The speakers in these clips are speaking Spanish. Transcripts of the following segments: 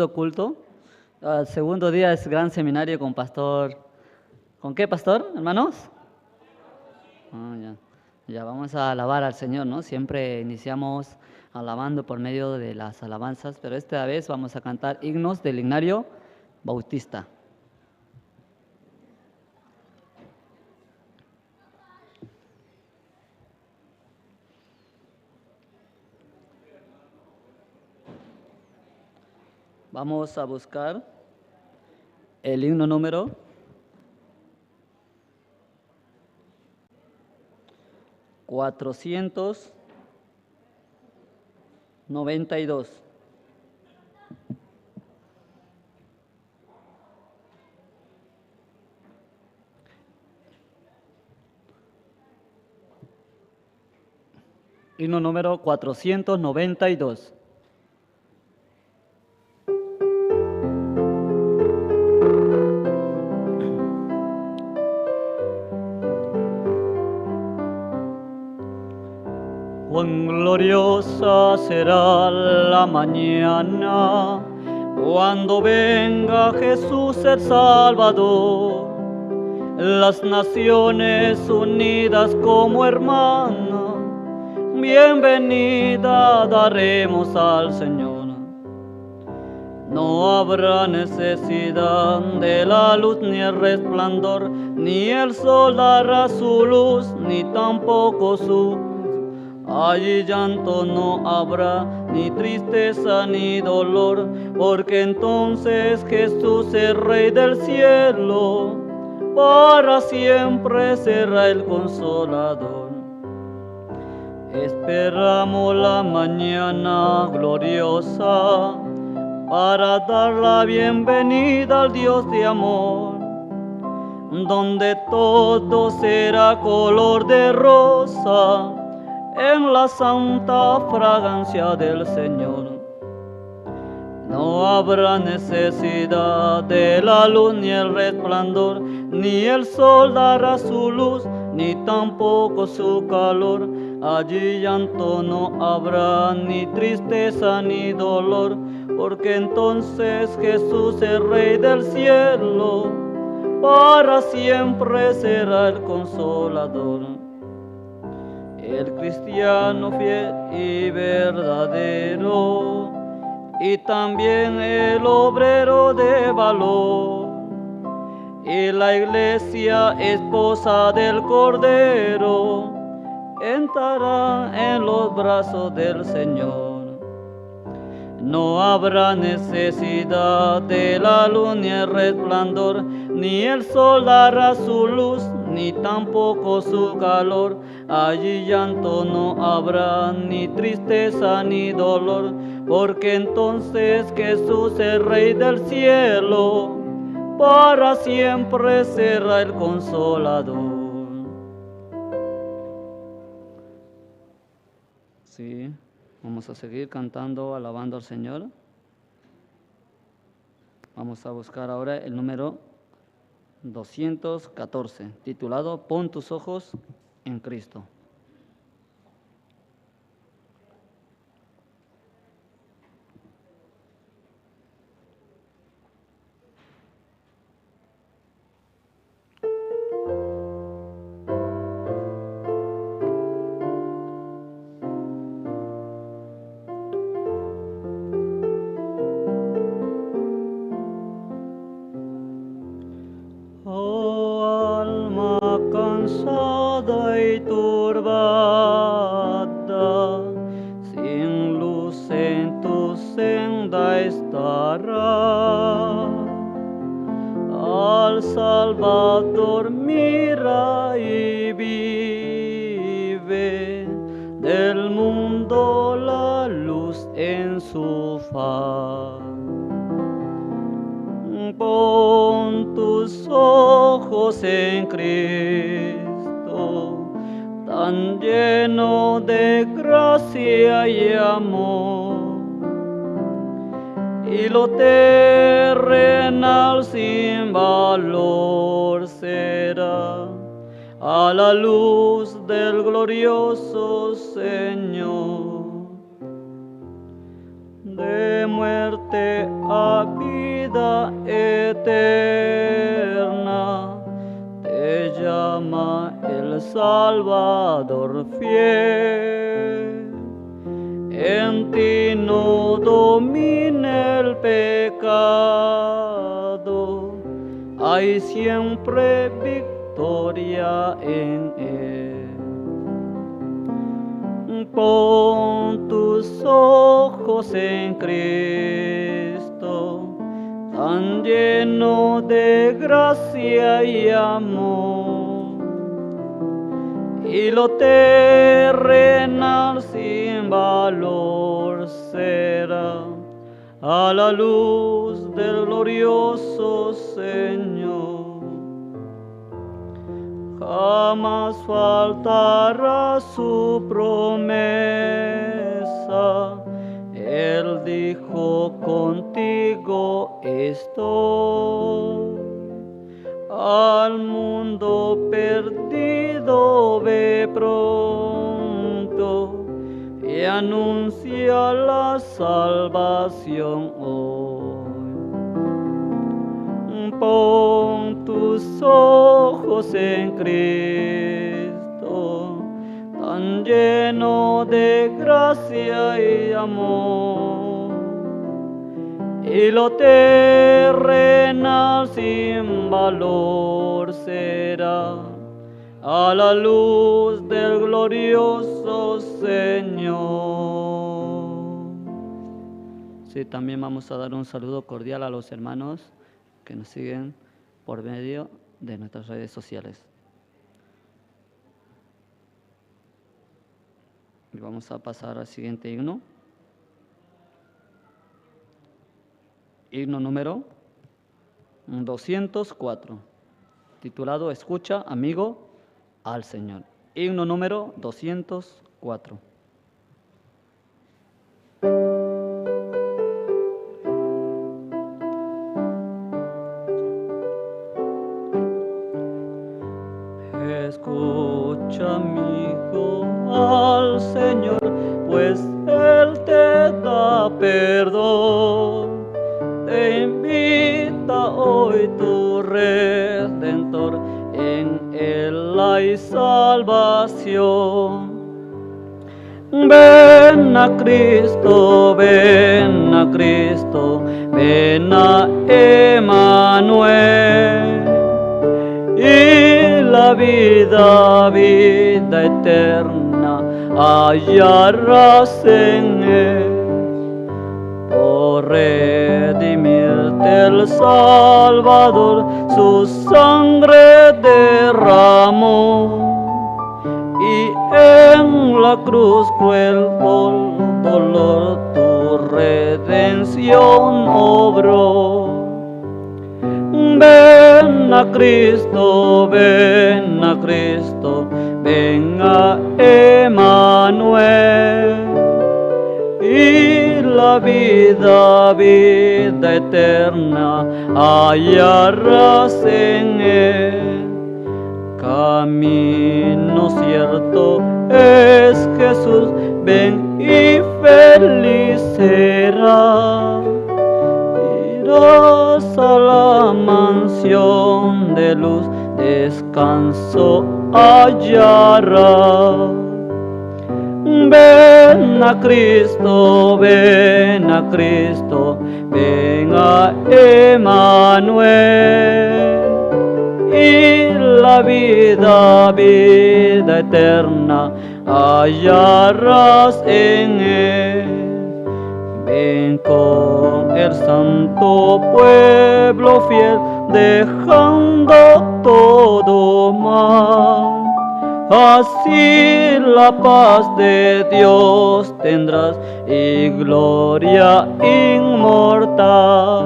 culto. El segundo día es gran seminario con pastor. ¿Con qué pastor, hermanos? Ya vamos a alabar al Señor, ¿no? Siempre iniciamos alabando por medio de las alabanzas, pero esta vez vamos a cantar himnos del Ignario Bautista. Vamos a buscar el himno número 492. Himno número 492. Cuán gloriosa será la mañana cuando venga Jesús el Salvador. Las naciones unidas como hermanas, bienvenida daremos al Señor. No habrá necesidad de la luz ni el resplandor, ni el sol dará su luz, ni tampoco su. Allí llanto no habrá, ni tristeza ni dolor, porque entonces Jesús es Rey del cielo, para siempre será el Consolador. Esperamos la mañana gloriosa para dar la bienvenida al Dios de amor, donde todo será color de rosa en la santa fragancia del Señor. No habrá necesidad de la luz ni el resplandor, ni el sol dará su luz, ni tampoco su calor. Allí llanto no habrá, ni tristeza ni dolor, porque entonces Jesús es Rey del cielo, para siempre será el Consolador. El cristiano fiel y verdadero, y también el obrero de valor, y la iglesia esposa del Cordero, entrará en los brazos del Señor. No habrá necesidad de la luz ni el resplandor, ni el sol dará su luz, ni tampoco su calor. Allí llanto no habrá, ni tristeza ni dolor, porque entonces Jesús es Rey del cielo, para siempre será el Consolador. Sí, vamos a seguir cantando, alabando al Señor. Vamos a buscar ahora el número 214, titulado Pon tus ojos en Cristo. Cansada y turbada, sin luz en tu senda estará. Al Salvador mira y vive, del mundo la luz en su faz. Pon tus ojos en Cristo, tan lleno de gracia y amor, y lo terrenal sin valor será a la luz del glorioso Señor. de muerte a vida eterna, te llama el Salvador fiel. En ti no domina el pecado, hay siempre victoria en él. Pon tus ojos en Cristo, tan lleno de gracia y amor, y lo terrenal sin valor será a la luz del glorioso Señor. Jamás faltará su promesa. Él dijo, contigo estoy. Al mundo perdido ve pronto y anuncia la salvación hoy. Pon tus ojos en Cristo, tan lleno de gracia y amor, y lo terrenal sin valor será a la luz del glorioso Señor. Sí, también vamos a dar un saludo cordial a los hermanos que nos siguen por medio de nuestras redes sociales. Y vamos a pasar al siguiente himno. Himno número 204, titulado Escucha, amigo, al Señor. Himno número 204. Escucha, amigo, al Señor, pues Él te da perdón. Te invita hoy tu Redentor, en Él hay salvación. Ven a Cristo, ven a Cristo, ven a Emmanuel. Y la vida, vida eterna, hallarás en Él. Por redimirte el Salvador, su sangre derramó, y en la cruz cruel dolor tu redención obró. Ven a Cristo, ven a Cristo, ven a Emmanuel. Y la vida, vida eterna, hallarás en Él. Camino cierto es Jesús, ven y feliz serás. Irás a la mansión de luz, descanso hallarás. Ven a Cristo, ven a Cristo, ven a Emmanuel. Y la vida, vida eterna, hallarás en Él. Ven con el santo pueblo fiel, dejando todo mal. Así la paz de Dios tendrás y gloria inmortal.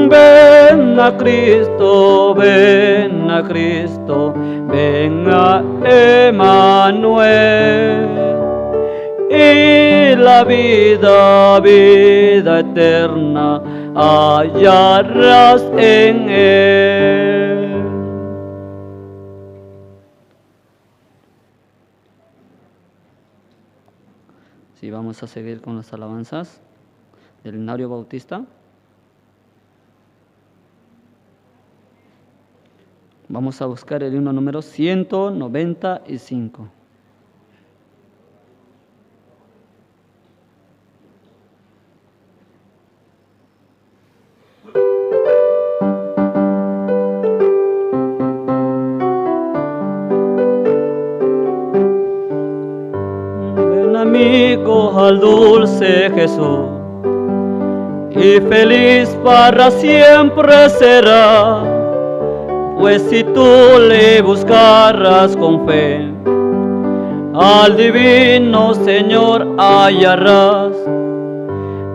Ven a Cristo, ven a Cristo, ven a Emmanuel. Y la vida, vida eterna, hallarás en Él. Sí, vamos a seguir con las alabanzas del Himnario Bautista. Vamos a buscar el himno número 195. Ven amigo al dulce Jesús, y feliz para siempre será, pues si tú le buscarás con fe, al divino Señor hallarás.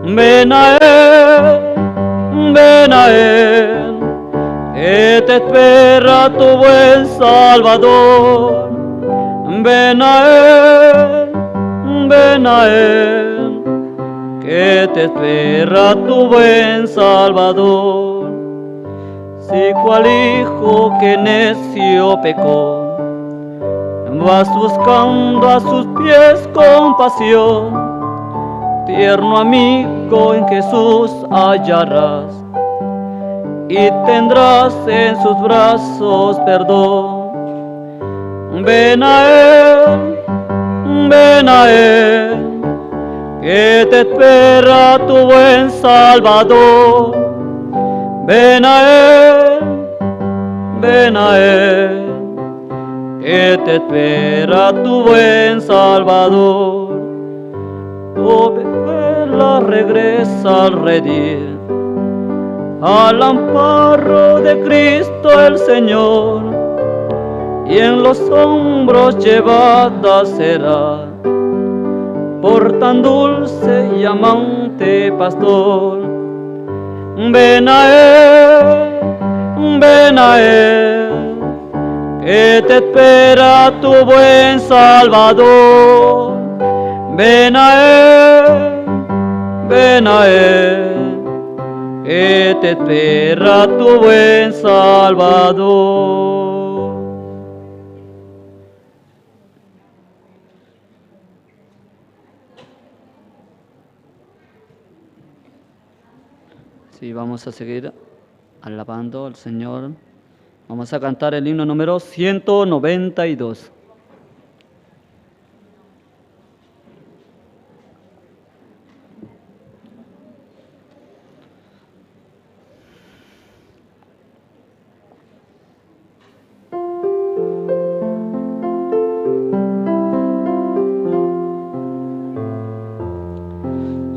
Ven a Él, que te espera tu buen Salvador. Ven a Él, que te espera tu buen Salvador. Si cual hijo que necio pecó, vas buscando a sus pies compasión, tierno amigo en Jesús hallarás, y tendrás en sus brazos perdón. Ven a Él, que te espera tu buen Salvador. Ven a Él, que te espera tu buen Salvador. Oveja regresa al redil, al amparo de Cristo el Señor, y en los hombros llevada será por tan dulce y amante pastor. Ven a Él, que te espera tu buen Salvador. Ven a Él, que te espera tu buen Salvador. Sí, vamos a seguir alabando al Señor. Vamos a cantar el himno número 192.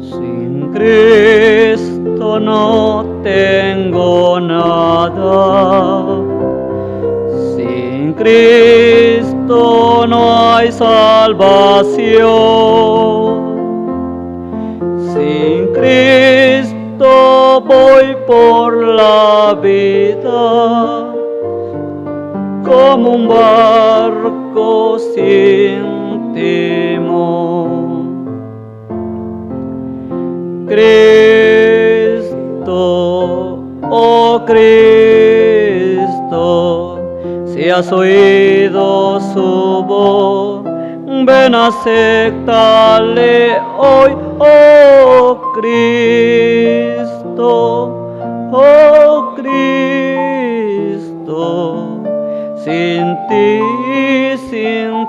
Sin Cristo no tengo nada, sin Cristo no hay salvación, sin Cristo voy por la vida como un barco sin timón. Cristo, oh Cristo, si has oído su voz, ven a aceptarle hoy, oh Cristo, oh Cristo. Sin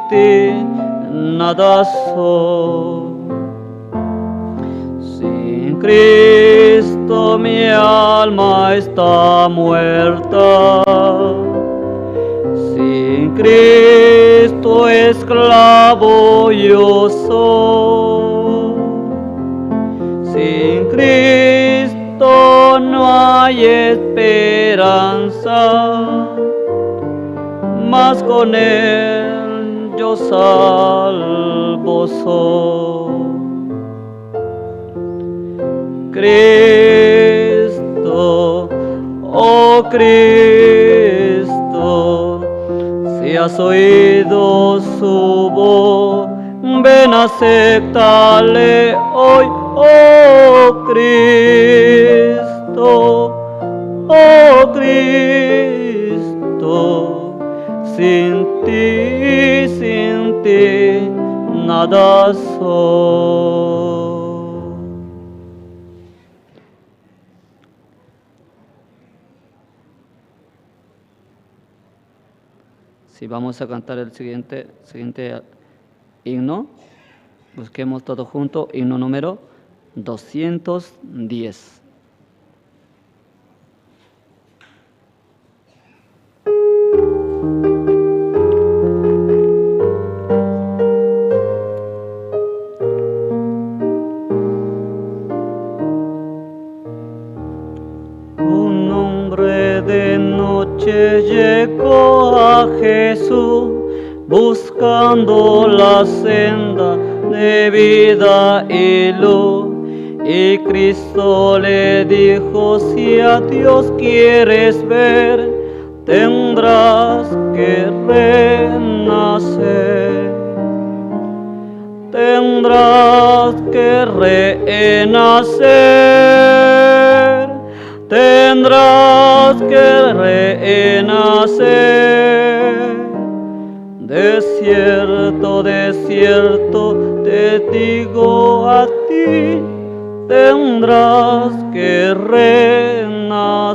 ti, nada soy. Sin Cristo mi alma está muerta, sin Cristo esclavo yo soy, sin Cristo no hay esperanza, mas con Él yo salvo soy. Cristo, oh Cristo, si has oído su voz, ven a aceptarle hoy, oh Cristo, oh Cristo. Sin ti, nada soy. Si vamos a cantar el siguiente himno, busquemos todo junto, himno número 210. Un hombre de noche llegó a Jesús, buscando la senda de vida y luz. Y Cristo le dijo, si a Dios quieres ver, tendrás que renacer. Tendrás que renacer. Tendrás que renacer. De cierto, te digo a ti, tendrás que renacer.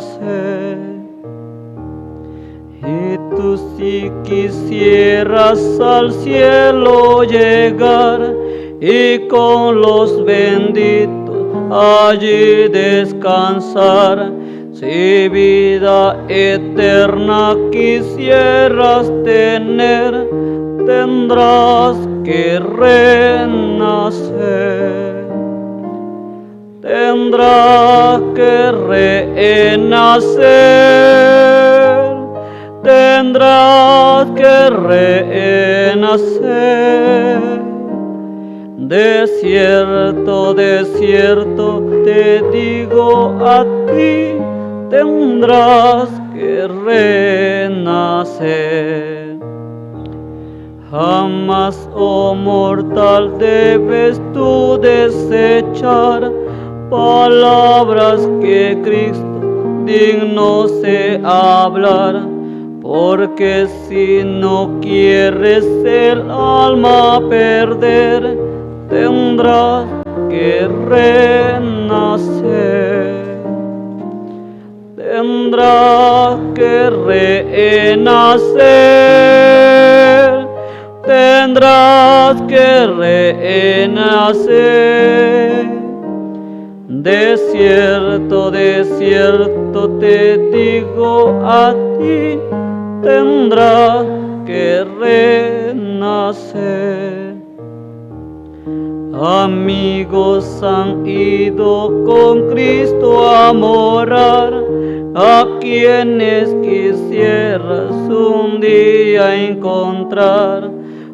Y tú si quisieras al cielo llegar y con los benditos allí descansar, si vida eterna quisieras tener, tendrás que renacer. Tendrás que renacer. Tendrás que renacer. De cierto, te digo a ti, tendrás que renacer. Jamás, oh mortal, debes tú desechar palabras que Cristo digno se hablar, porque si no quieres el alma perder, tendrás que renacer. Tendrás que renacer. Tendrás que renacer. De cierto, te digo a ti, tendrás que renacer. Amigos han ido con Cristo a morar, a quienes quisieras un día encontrar.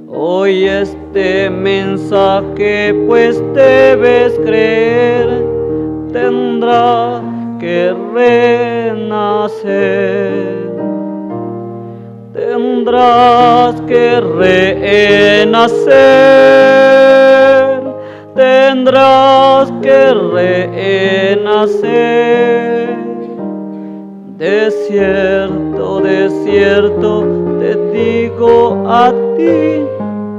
Hoy este mensaje pues debes creer, tendrás que renacer. Tendrás que renacer. Tendrás que renacer. De cierto, te digo a ti,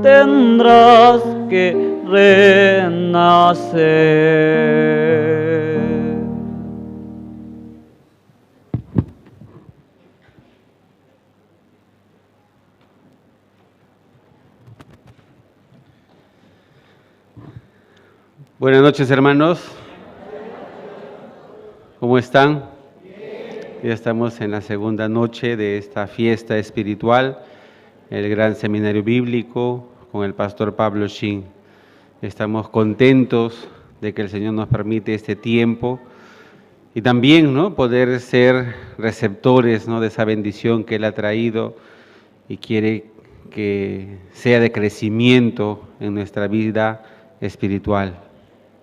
tendrás que renacer. Buenas noches, hermanos. ¿Cómo están? Ya estamos en la segunda noche de esta fiesta espiritual, el Gran Seminario Bíblico, con el pastor Pablo Shin. Estamos contentos de que el Señor nos permite este tiempo y también, ¿no?, poder ser receptores, ¿no?, de esa bendición que Él ha traído y quiere que sea de crecimiento en nuestra vida espiritual.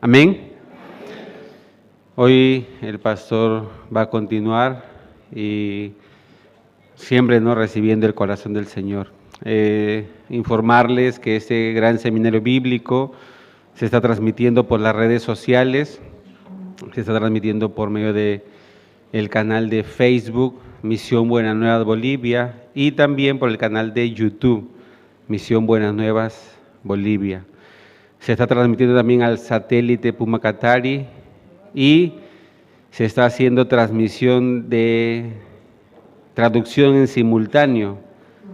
Amén. Hoy el pastor va a continuar y siempre, ¿no?, recibiendo el corazón del Señor. Informarles que este gran seminario bíblico se está transmitiendo por las redes sociales, se está transmitiendo por medio de el canal de Facebook Misión Buenas Nuevas Bolivia y también por el canal de YouTube Misión Buenas Nuevas Bolivia. Se está transmitiendo también al satélite Pumacatari y se está haciendo transmisión de traducción en simultáneo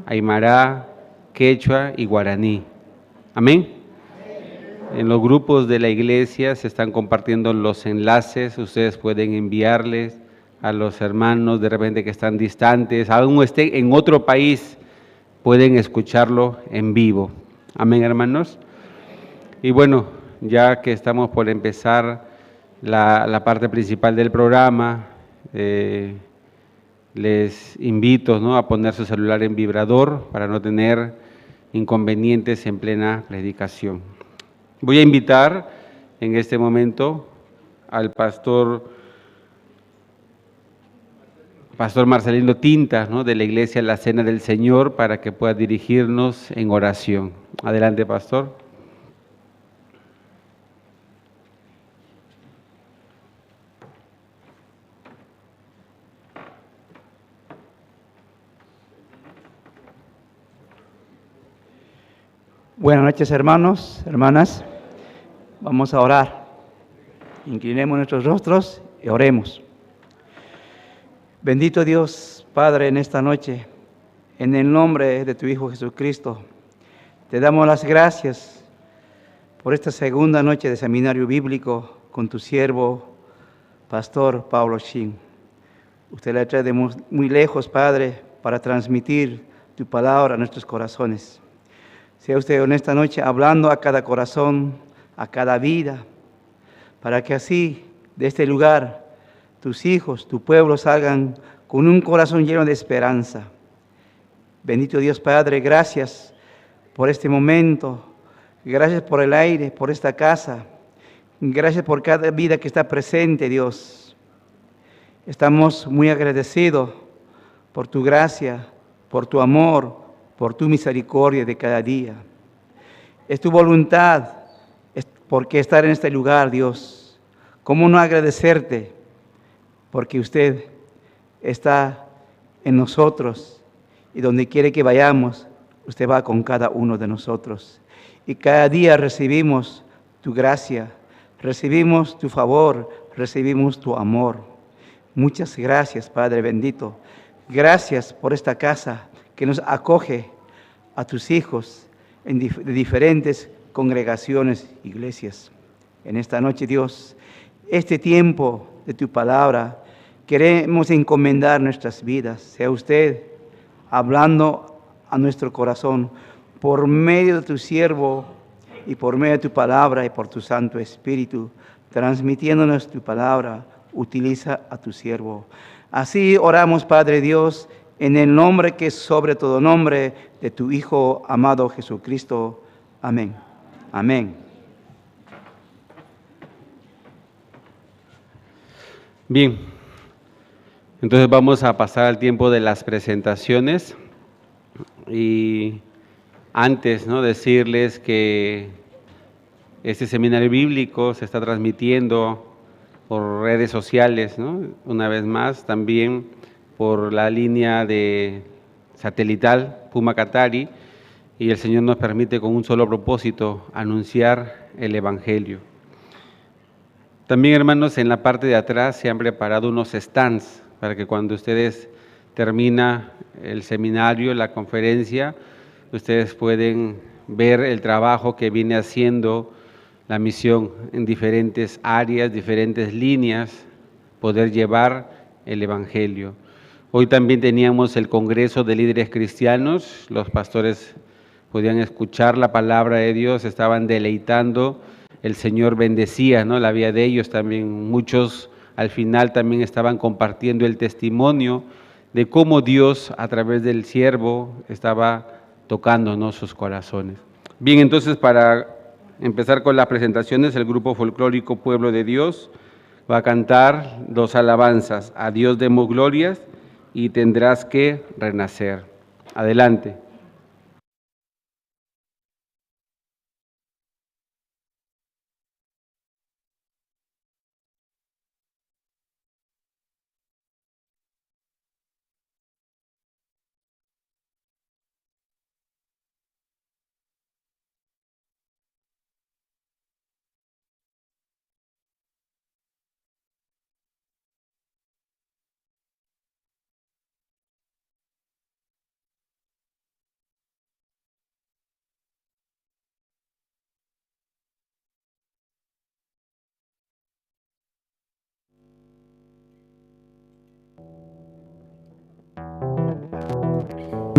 aymara, quechua y guaraní. Amén. En los grupos de la iglesia se están compartiendo los enlaces, ustedes pueden enviarles a los hermanos de repente que están distantes, aún estén en otro país, pueden escucharlo en vivo. Amén, hermanos. Y bueno, ya que estamos por empezar la parte principal del programa, les invito, ¿no?, a poner su celular en vibrador para no tener inconvenientes en plena predicación. Voy a invitar en este momento al pastor Marcelino Tinta, ¿no?, de la Iglesia La Cena del Señor, para que pueda dirigirnos en oración. Adelante, pastor. Buenas noches, hermanos, hermanas. Vamos a orar. Inclinemos nuestros rostros y oremos. Bendito Dios, Padre, en esta noche, en el nombre de tu Hijo Jesucristo, te damos las gracias por esta segunda noche de seminario bíblico con tu siervo, Pastor Pablo Shin. Usted la trae de muy lejos, Padre, para transmitir tu palabra a nuestros corazones. Sea usted en esta noche hablando a cada corazón, a cada vida, para que así, de este lugar, tus hijos, tu pueblo salgan con un corazón lleno de esperanza. Bendito Dios Padre, gracias por este momento, gracias por el aire, por esta casa, gracias por cada vida que está presente, Dios. Estamos muy agradecidos por tu gracia, por tu amor, por tu misericordia de cada día. Es tu voluntad, porque estar en este lugar, Dios. ¿Cómo no agradecerte? Porque usted está en nosotros y donde quiere que vayamos, usted va con cada uno de nosotros. Y cada día recibimos tu gracia, recibimos tu favor, recibimos tu amor. Muchas gracias, Padre bendito. Gracias por esta casa que nos acoge a tus hijos de diferentes congregaciones, iglesias. En esta noche, Dios, este tiempo de tu palabra, queremos encomendar nuestras vidas. Sea usted hablando a nuestro corazón por medio de tu siervo y por medio de tu palabra y por tu Santo Espíritu, transmitiéndonos tu palabra. Utiliza a tu siervo. Así oramos, Padre Dios, en el nombre que es sobre todo nombre de tu Hijo amado Jesucristo. Amén. Amén. Bien, entonces vamos a pasar al tiempo de las presentaciones y antes, ¿no?, decirles que este seminario bíblico se está transmitiendo por redes sociales, ¿no?, una vez más, también por la línea de satelital Puma Catari, y el Señor nos permite con un solo propósito, anunciar el Evangelio. También, hermanos, en la parte de atrás se han preparado unos stands para que cuando ustedes termina el seminario, la conferencia, ustedes pueden ver el trabajo que viene haciendo la misión en diferentes áreas, diferentes líneas, poder llevar el Evangelio. Hoy también teníamos el Congreso de Líderes Cristianos, los pastores podían escuchar la palabra de Dios, estaban deleitando, el Señor bendecía, ¿no?, la vida de ellos también. Muchos al final también estaban compartiendo el testimonio de cómo Dios a través del siervo estaba tocando, ¿no?, sus corazones. Bien, entonces para empezar con las presentaciones, el grupo folclórico Pueblo de Dios va a cantar dos alabanzas: A Dios demos glorias y Tendrás que renacer. Adelante.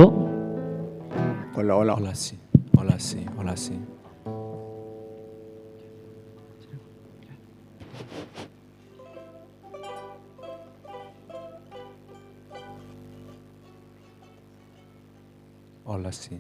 Hola, hola. Hola, sí. Hola, sí. Hola, sí. Hola, sí.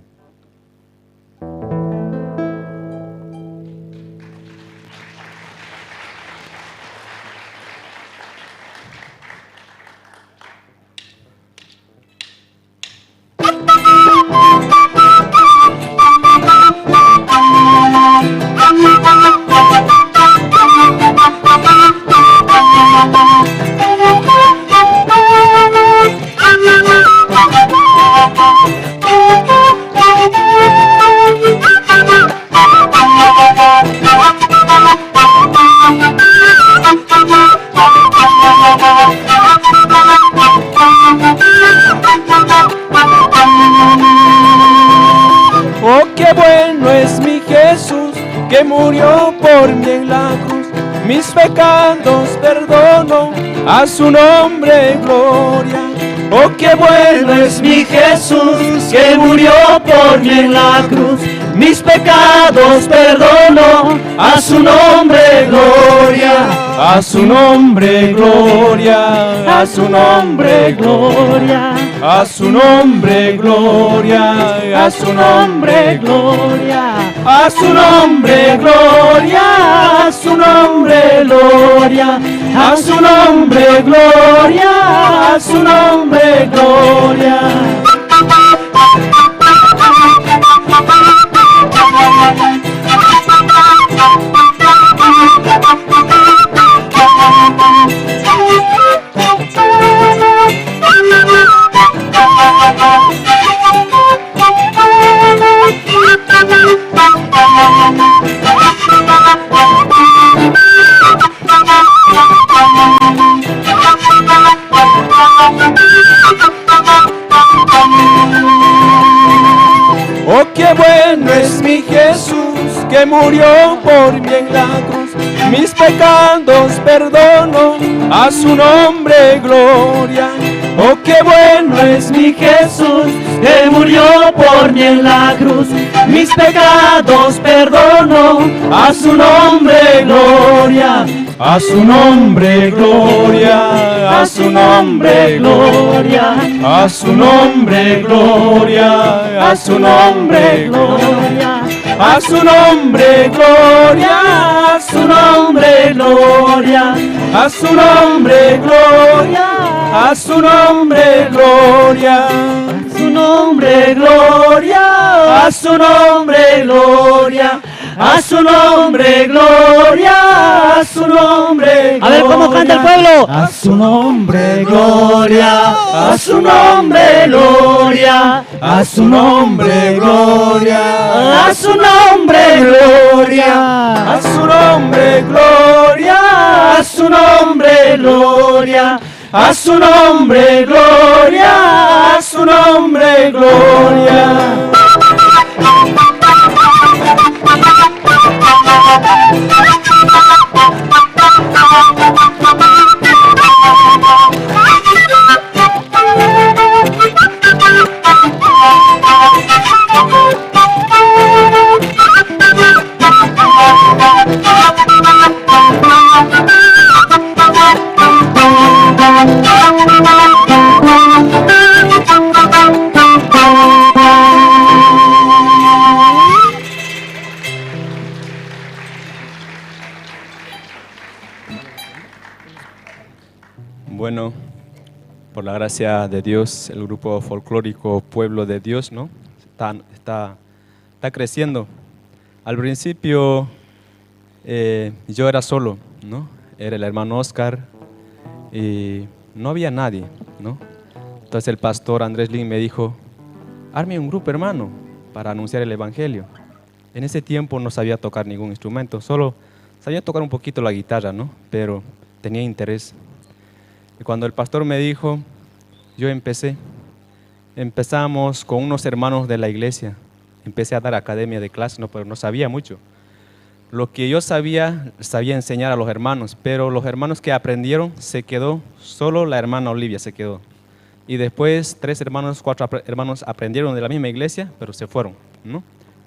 Oh, qué bueno es mi Jesús, que murió por mí en la cruz. Mis pecados perdono, a su nombre gloria. Oh, qué bueno es mi Jesús, que murió por mí en la cruz. Mis pecados perdono, a su nombre gloria. A su nombre gloria, a su nombre gloria, a su nombre gloria, a su nombre gloria, a su nombre gloria, a su nombre gloria, a su nombre gloria, a su nombre gloria. Oh, qué bueno es mi Jesús, que murió por mí en la cruz. Mis pecados perdono, a su nombre gloria. Oh, qué bueno es mi Jesús, que murió por mí en la cruz. Mis pecados perdono, a su nombre gloria. A su nombre gloria, a su nombre gloria, a su nombre gloria, a su nombre gloria, a su nombre gloria, a su nombre gloria, a su nombre gloria, a su nombre gloria, a su nombre gloria, a su nombre gloria. A su nombre, gloria, a su nombre, gloria. A ver, ¿cómo canta el pueblo? A su nombre, gloria, a su nombre, gloria, a su nombre, gloria, a su nombre, gloria, a su nombre, gloria, a su nombre, gloria, a su nombre, gloria, a su nombre, gloria. Bueno, por la gracia de Dios, el grupo folclórico Pueblo de Dios, ¿no? Está creciendo. Al principio yo era solo, ¿no? Era el hermano Oscar y no había nadie, ¿no? Entonces el pastor Andrés Lin me dijo, arme un grupo, hermano, para anunciar el evangelio. En ese tiempo no sabía tocar ningún instrumento, solo sabía tocar un poquito la guitarra, ¿no? Pero tenía interés. Y cuando el pastor me dijo, yo empezamos con unos hermanos de la iglesia. Empecé a dar academia de clase, no, pero no sabía mucho. Lo que yo sabía enseñar a los hermanos, pero los hermanos que aprendieron se quedó, solo la hermana Olivia se quedó. Y después 3 hermanos, 4 hermanos aprendieron de la misma iglesia, pero se fueron,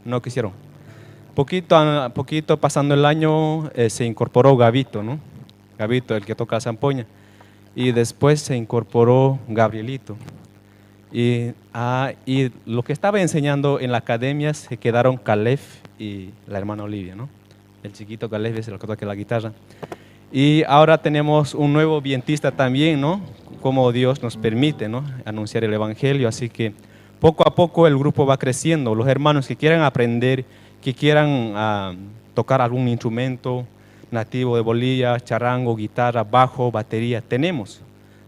no quisieron. Poquito a poquito, pasando el año, se incorporó Gabito, ¿no? Gabito, el que toca zampoña. Y después se incorporó Gabrielito. Y lo que estaba enseñando en la academia se quedaron Caleb y la hermana Olivia, ¿no? El chiquito Caleb es el que toca la guitarra. Y ahora tenemos un nuevo vientista también, ¿no? Como Dios nos permite, ¿no? Anunciar el evangelio. Así que poco a poco el grupo va creciendo. Los hermanos que quieran aprender, que quieran tocar algún instrumento nativo de Bolivia, charango, guitarra, bajo, batería, tenemos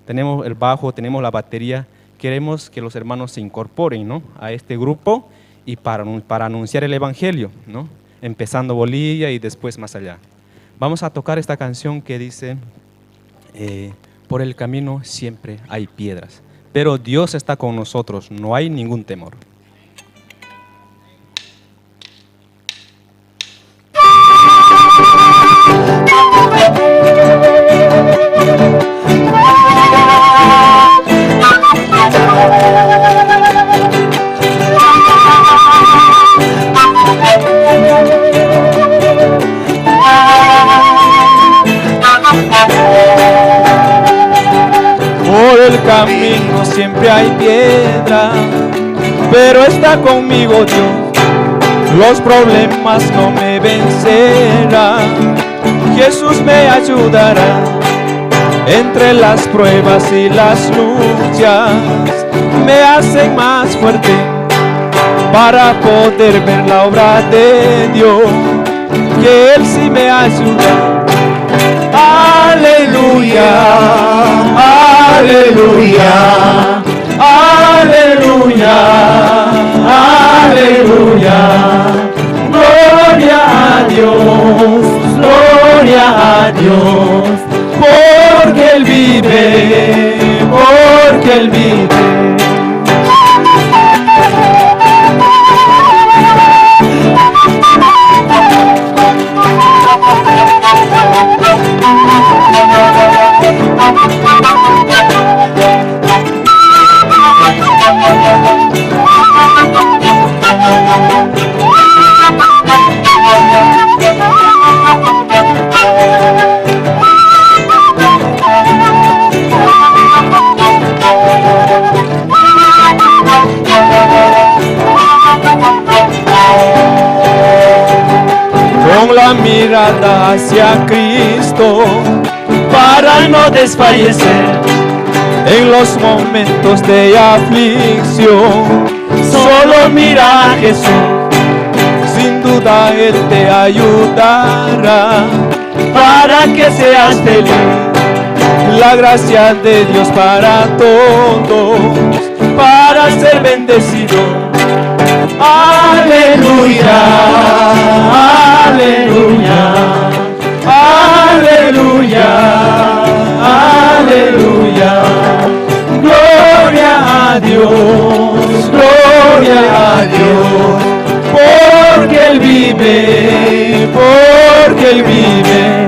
el bajo, tenemos la batería. Queremos que los hermanos se incorporen, ¿no? A este grupo y para anunciar el evangelio, ¿no? Empezando Bolivia y después más allá. Vamos a tocar esta canción que dice, por el camino siempre hay piedras, pero Dios está con nosotros, no hay ningún temor. Por el camino siempre hay piedra, pero está conmigo Dios, los problemas no me vencerán, Jesús me ayudará, entre las pruebas y las luchas, me hacen más fuerte, para poder ver la obra de Dios, que Él sí me ayuda. Aleluya, aleluya, aleluya, aleluya. Gloria a Dios, gloria a Dios, porque Él vive, porque Él vive. Con la mirada hacia Cristo, para no desfallecer en los momentos de aflicción, solo mira a Jesús, sin duda Él te ayudará, para que seas feliz. La gracia de Dios para todos, para ser bendecido. Aleluya, aleluya, aleluya, aleluya. Gloria a Dios, gloria a Dios, porque Él vive, porque Él vive.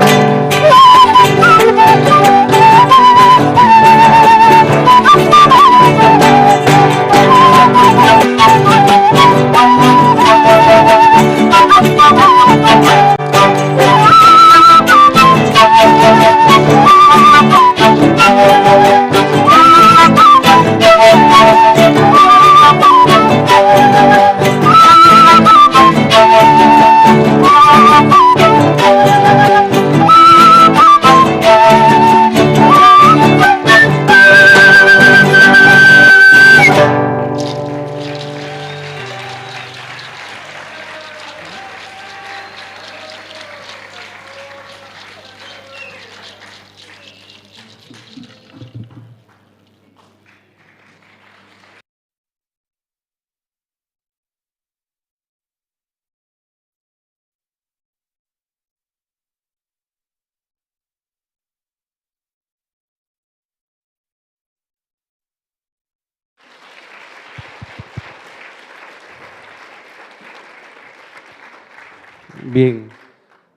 Bien,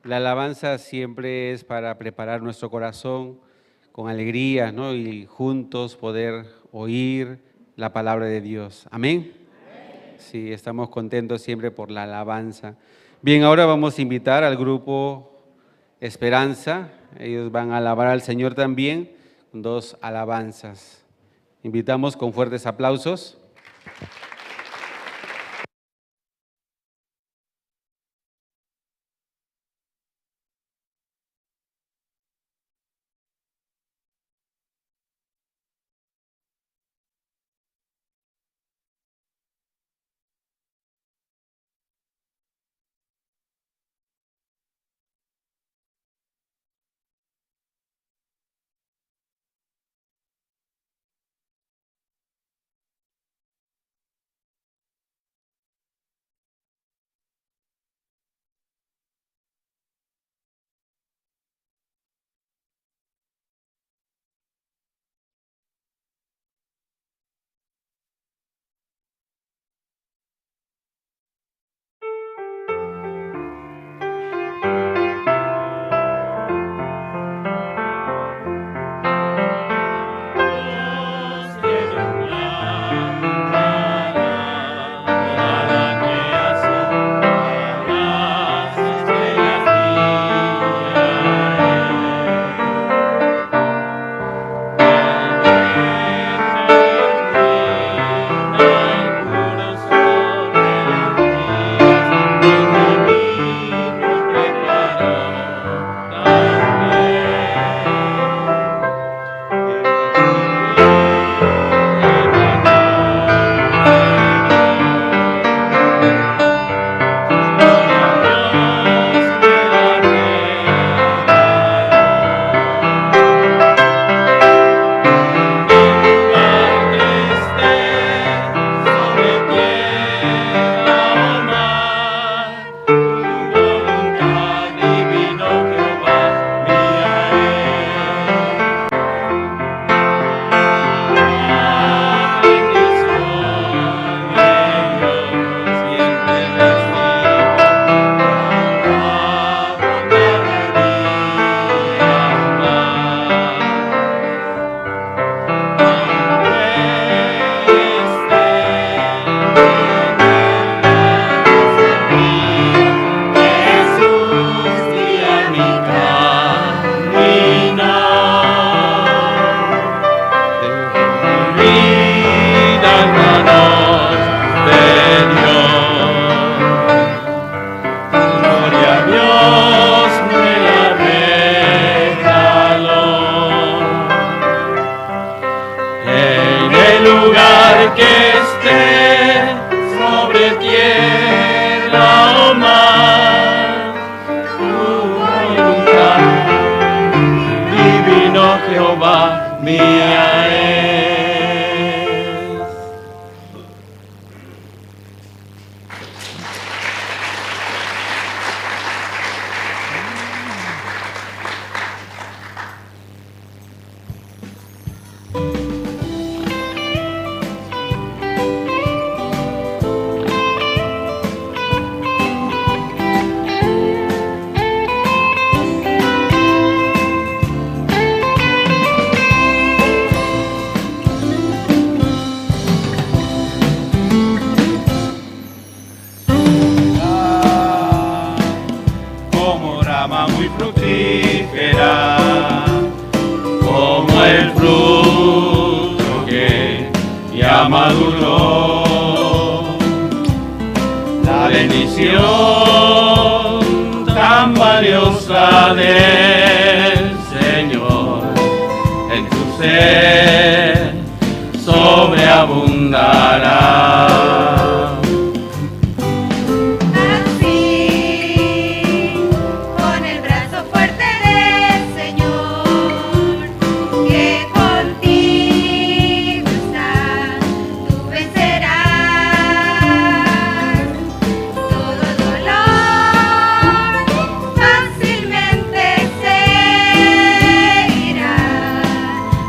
la alabanza siempre es para preparar nuestro corazón con alegría, ¿no? Y juntos poder oír la palabra de Dios. Amén. Sí, estamos contentos siempre por la alabanza. Bien, ahora vamos a invitar al grupo Esperanza. Ellos van a alabar al Señor también con 2 alabanzas. Invitamos con fuertes aplausos.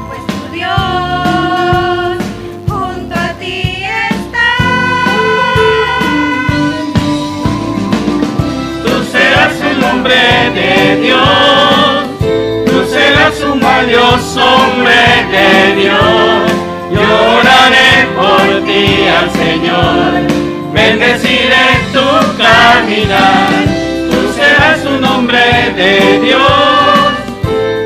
Pues tu Dios junto a ti está. de Dios, lloraré por ti al Señor, bendeciré tu caminar, tú serás un hombre de Dios,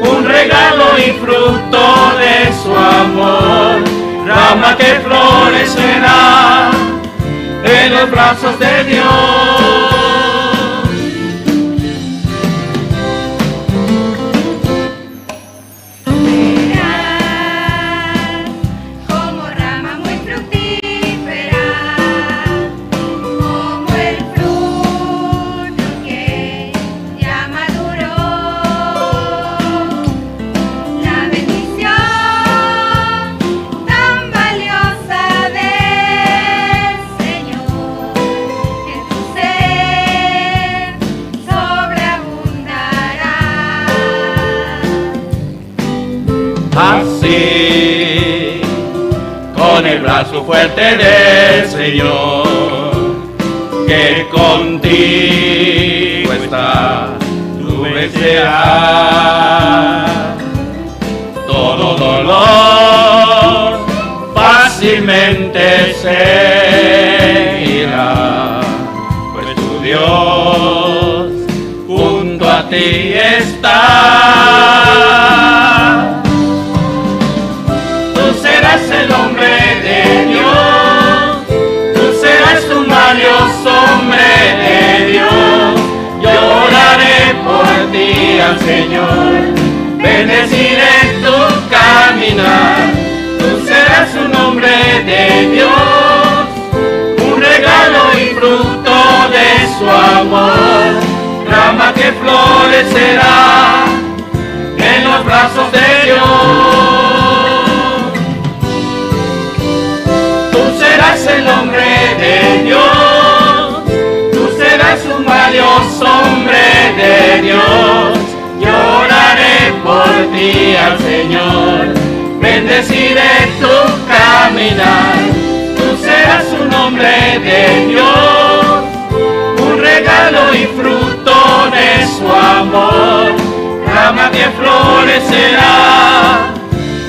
un regalo y fruto de su amor, rama que florecerá en los brazos de Dios. Así, con el brazo fuerte del Señor, que contigo está, tú vencerás todo dolor, fácilmente se irá, pues tu Dios junto a ti está. El hombre de Dios, tú serás un valioso hombre de Dios, lloraré por ti al Señor, bendeciré tu caminar, tú serás un hombre de Dios, un regalo y fruto de su amor, rama que florecerá en los brazos de Dios. Serás el hombre de Dios, tú serás un valioso hombre de Dios, lloraré por ti al Señor, bendeciré tu caminar, tú serás un hombre de Dios, un regalo y fruto de su amor, rama que florecerá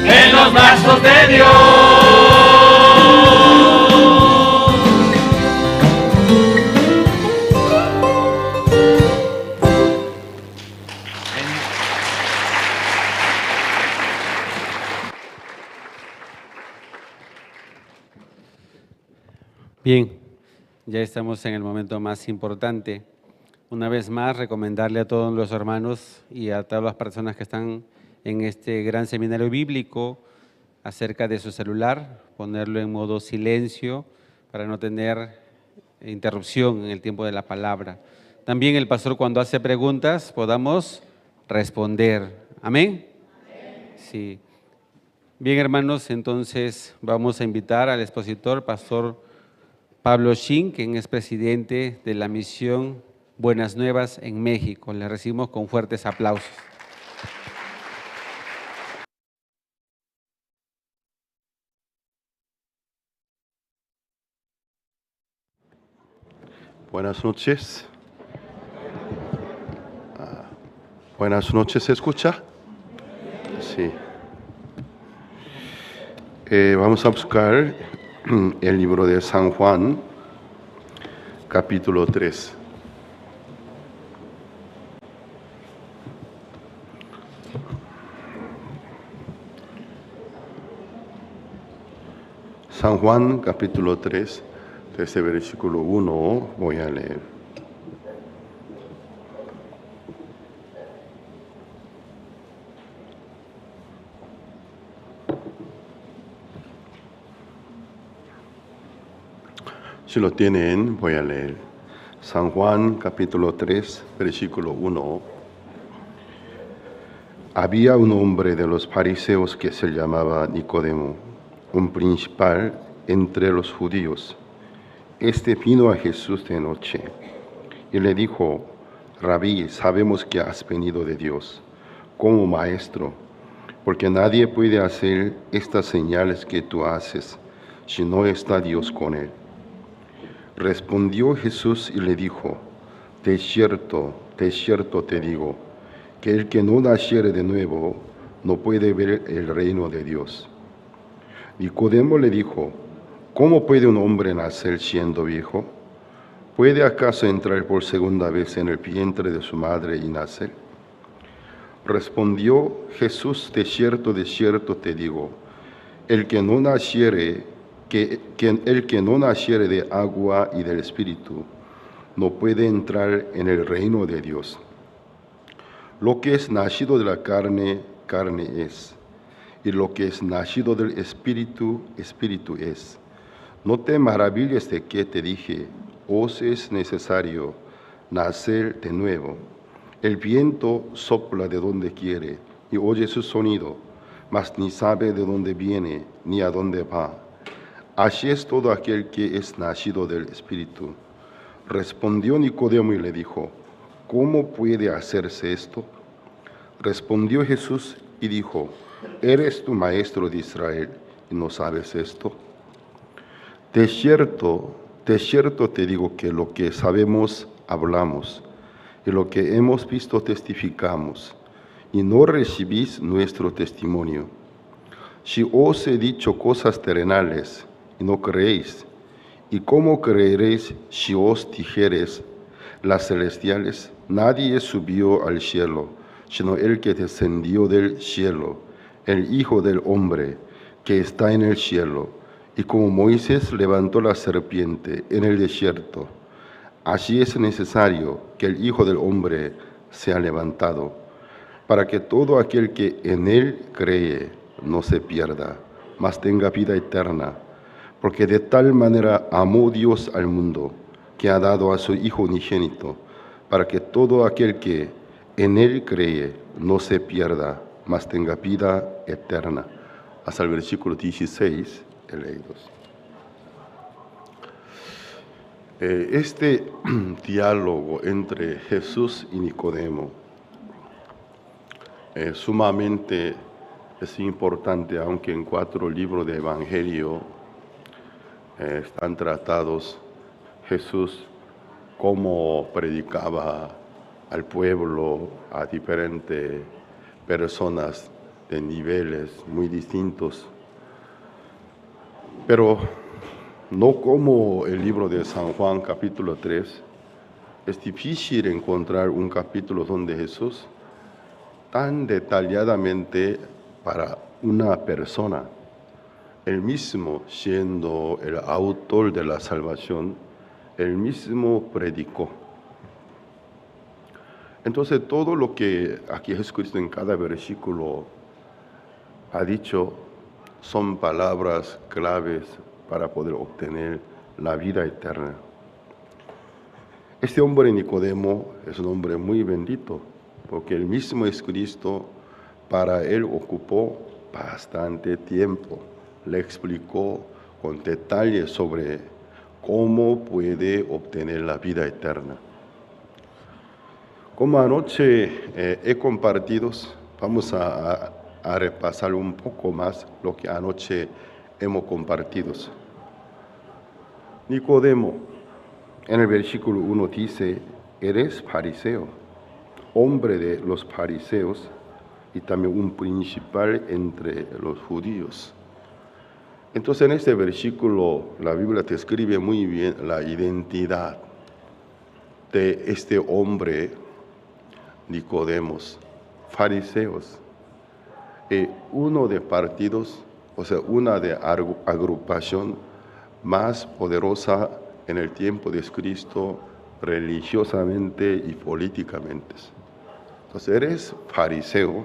en los brazos de Dios. Bien, ya estamos en el momento más importante. Una vez más, recomendarle a todos los hermanos y a todas las personas que están en este gran seminario bíblico acerca de su celular, ponerlo en modo silencio para no tener interrupción en el tiempo de la palabra. También el pastor, cuando hace preguntas, podamos responder. ¿Amén? Sí. Bien, hermanos, entonces vamos a invitar al expositor, pastor Pablo Shin, quien es presidente de la misión Buenas Nuevas en México. Le recibimos con fuertes aplausos. Buenas noches. Buenas noches, ¿se escucha? Sí. Vamos a buscar el libro de San Juan, capítulo 3. San Juan, capítulo 3, desde el versículo 1 voy a leer. Si lo tienen, voy a leer. San Juan, capítulo 3, versículo 1. Había un hombre de los fariseos que se llamaba Nicodemo, un principal entre los judíos. Este vino a Jesús de noche y le dijo: Rabí, sabemos que has venido de Dios como maestro, porque nadie puede hacer estas señales que tú haces si no está Dios con él. Respondió Jesús y le dijo: de cierto te digo, que el que no naciere de nuevo no puede ver el reino de Dios. Nicodemo le dijo, ¿cómo puede un hombre nacer siendo viejo? ¿Puede acaso entrar por segunda vez en el vientre de su madre y nacer? Respondió Jesús, de cierto te digo, el que no naciere de agua y del Espíritu, no puede entrar en el reino de Dios. Lo que es nacido de la carne, carne es, y lo que es nacido del Espíritu, Espíritu es. No te maravilles de que te dije, os es necesario nacer de nuevo. El viento sopla de donde quiere y oye su sonido, mas ni sabe de dónde viene ni a dónde va. Así es todo aquel que es nacido del Espíritu. Respondió Nicodemo y le dijo, ¿cómo puede hacerse esto? Respondió Jesús y dijo, ¿eres tú maestro de Israel y no sabes esto? De cierto te digo que lo que sabemos hablamos, y lo que hemos visto testificamos, y no recibís nuestro testimonio. Si os he dicho cosas terrenales y no creéis, ¿y cómo creeréis si os dijeres las celestiales? Nadie subió al cielo, sino el que descendió del cielo, el Hijo del Hombre, que está en el cielo. Y como Moisés levantó la serpiente en el desierto, así es necesario que el Hijo del Hombre sea levantado, para que todo aquel que en él cree no se pierda, mas tenga vida eterna. Porque de tal manera amó Dios al mundo, que ha dado a su Hijo unigénito, para que todo aquel que en él cree no se pierda, mas tenga vida eterna. Hasta el versículo 16. Leídos. Este diálogo entre Jesús y Nicodemo sumamente es importante, aunque en 4 libros de Evangelio están tratados Jesús cómo predicaba al pueblo, a diferentes personas de niveles muy distintos. Pero no como el libro de San Juan capítulo 3, es difícil encontrar un capítulo donde Jesús tan detalladamente para una persona, él mismo siendo el autor de la salvación, él mismo predicó. Entonces todo lo que aquí Jesucristo en cada versículo ha dicho son palabras claves para poder obtener la vida eterna. Este hombre Nicodemo es un hombre muy bendito, porque el mismo Jesucristo para él ocupó bastante tiempo. Le explicó con detalle sobre cómo puede obtener la vida eterna. Como anoche he compartido, vamos a repasar un poco más lo que anoche hemos compartido. Nicodemo, en el versículo 1 dice, eres fariseo, hombre de los fariseos y también un principal entre los judíos. Entonces en este versículo la Biblia te escribe muy bien la identidad de este hombre Nicodemo, fariseos. Uno de partidos, o sea, una de agrupación más poderosa en el tiempo de Cristo, religiosamente y políticamente. Entonces eres fariseo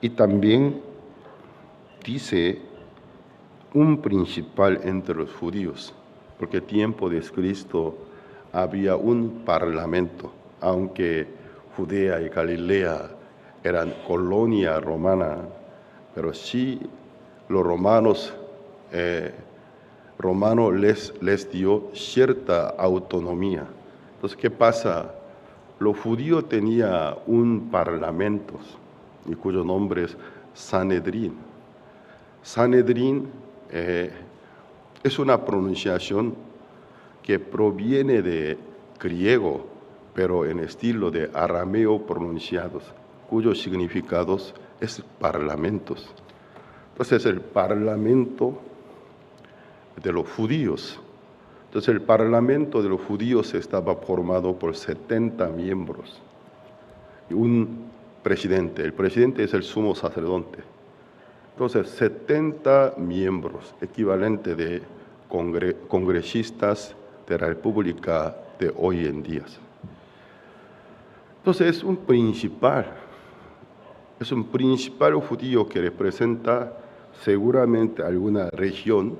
y también dice un principal entre los judíos, porque en el tiempo de Cristo había un parlamento, aunque Judea y Galilea eran colonia romana, pero sí los romanos les dio cierta autonomía. Entonces, ¿qué pasa? Los judíos tenían un parlamento, y cuyo nombre es Sanedrín. Sanedrín es una pronunciación que proviene de griego, pero en estilo de arameo pronunciados, cuyos significados es parlamentos. Entonces el parlamento de los judíos. Entonces el parlamento de los judíos estaba formado por 70 miembros y un presidente. El presidente es el sumo sacerdote. Entonces 70 miembros, equivalente de congresistas de la República de hoy en día. Entonces es un principal judío que representa seguramente alguna región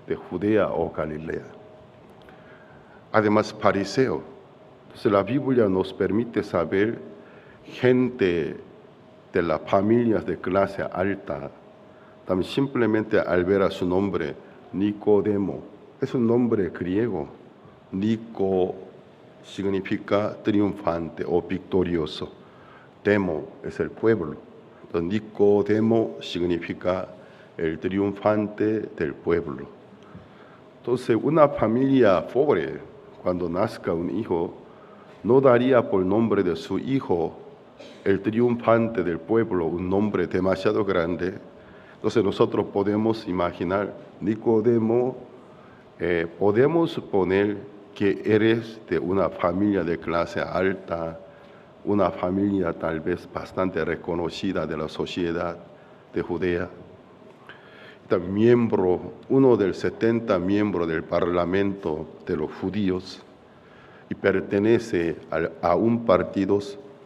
de Judea o Galilea. Además, fariseo. Entonces la Biblia nos permite saber gente de las familias de clase alta, también simplemente al ver a su nombre, Nicodemo, es un nombre griego. Nico significa triunfante o victorioso. Demo es el pueblo. Entonces, Nicodemo significa el triunfante del pueblo. Entonces, una familia pobre, cuando nazca un hijo, no daría por nombre de su hijo el triunfante del pueblo, un nombre demasiado grande. Entonces nosotros podemos imaginar, Nicodemo, podemos suponer que eres de una familia de clase alta, una familia tal vez bastante reconocida de la sociedad de Judea. Uno de los 70 miembros del parlamento de los judíos y pertenece a un partido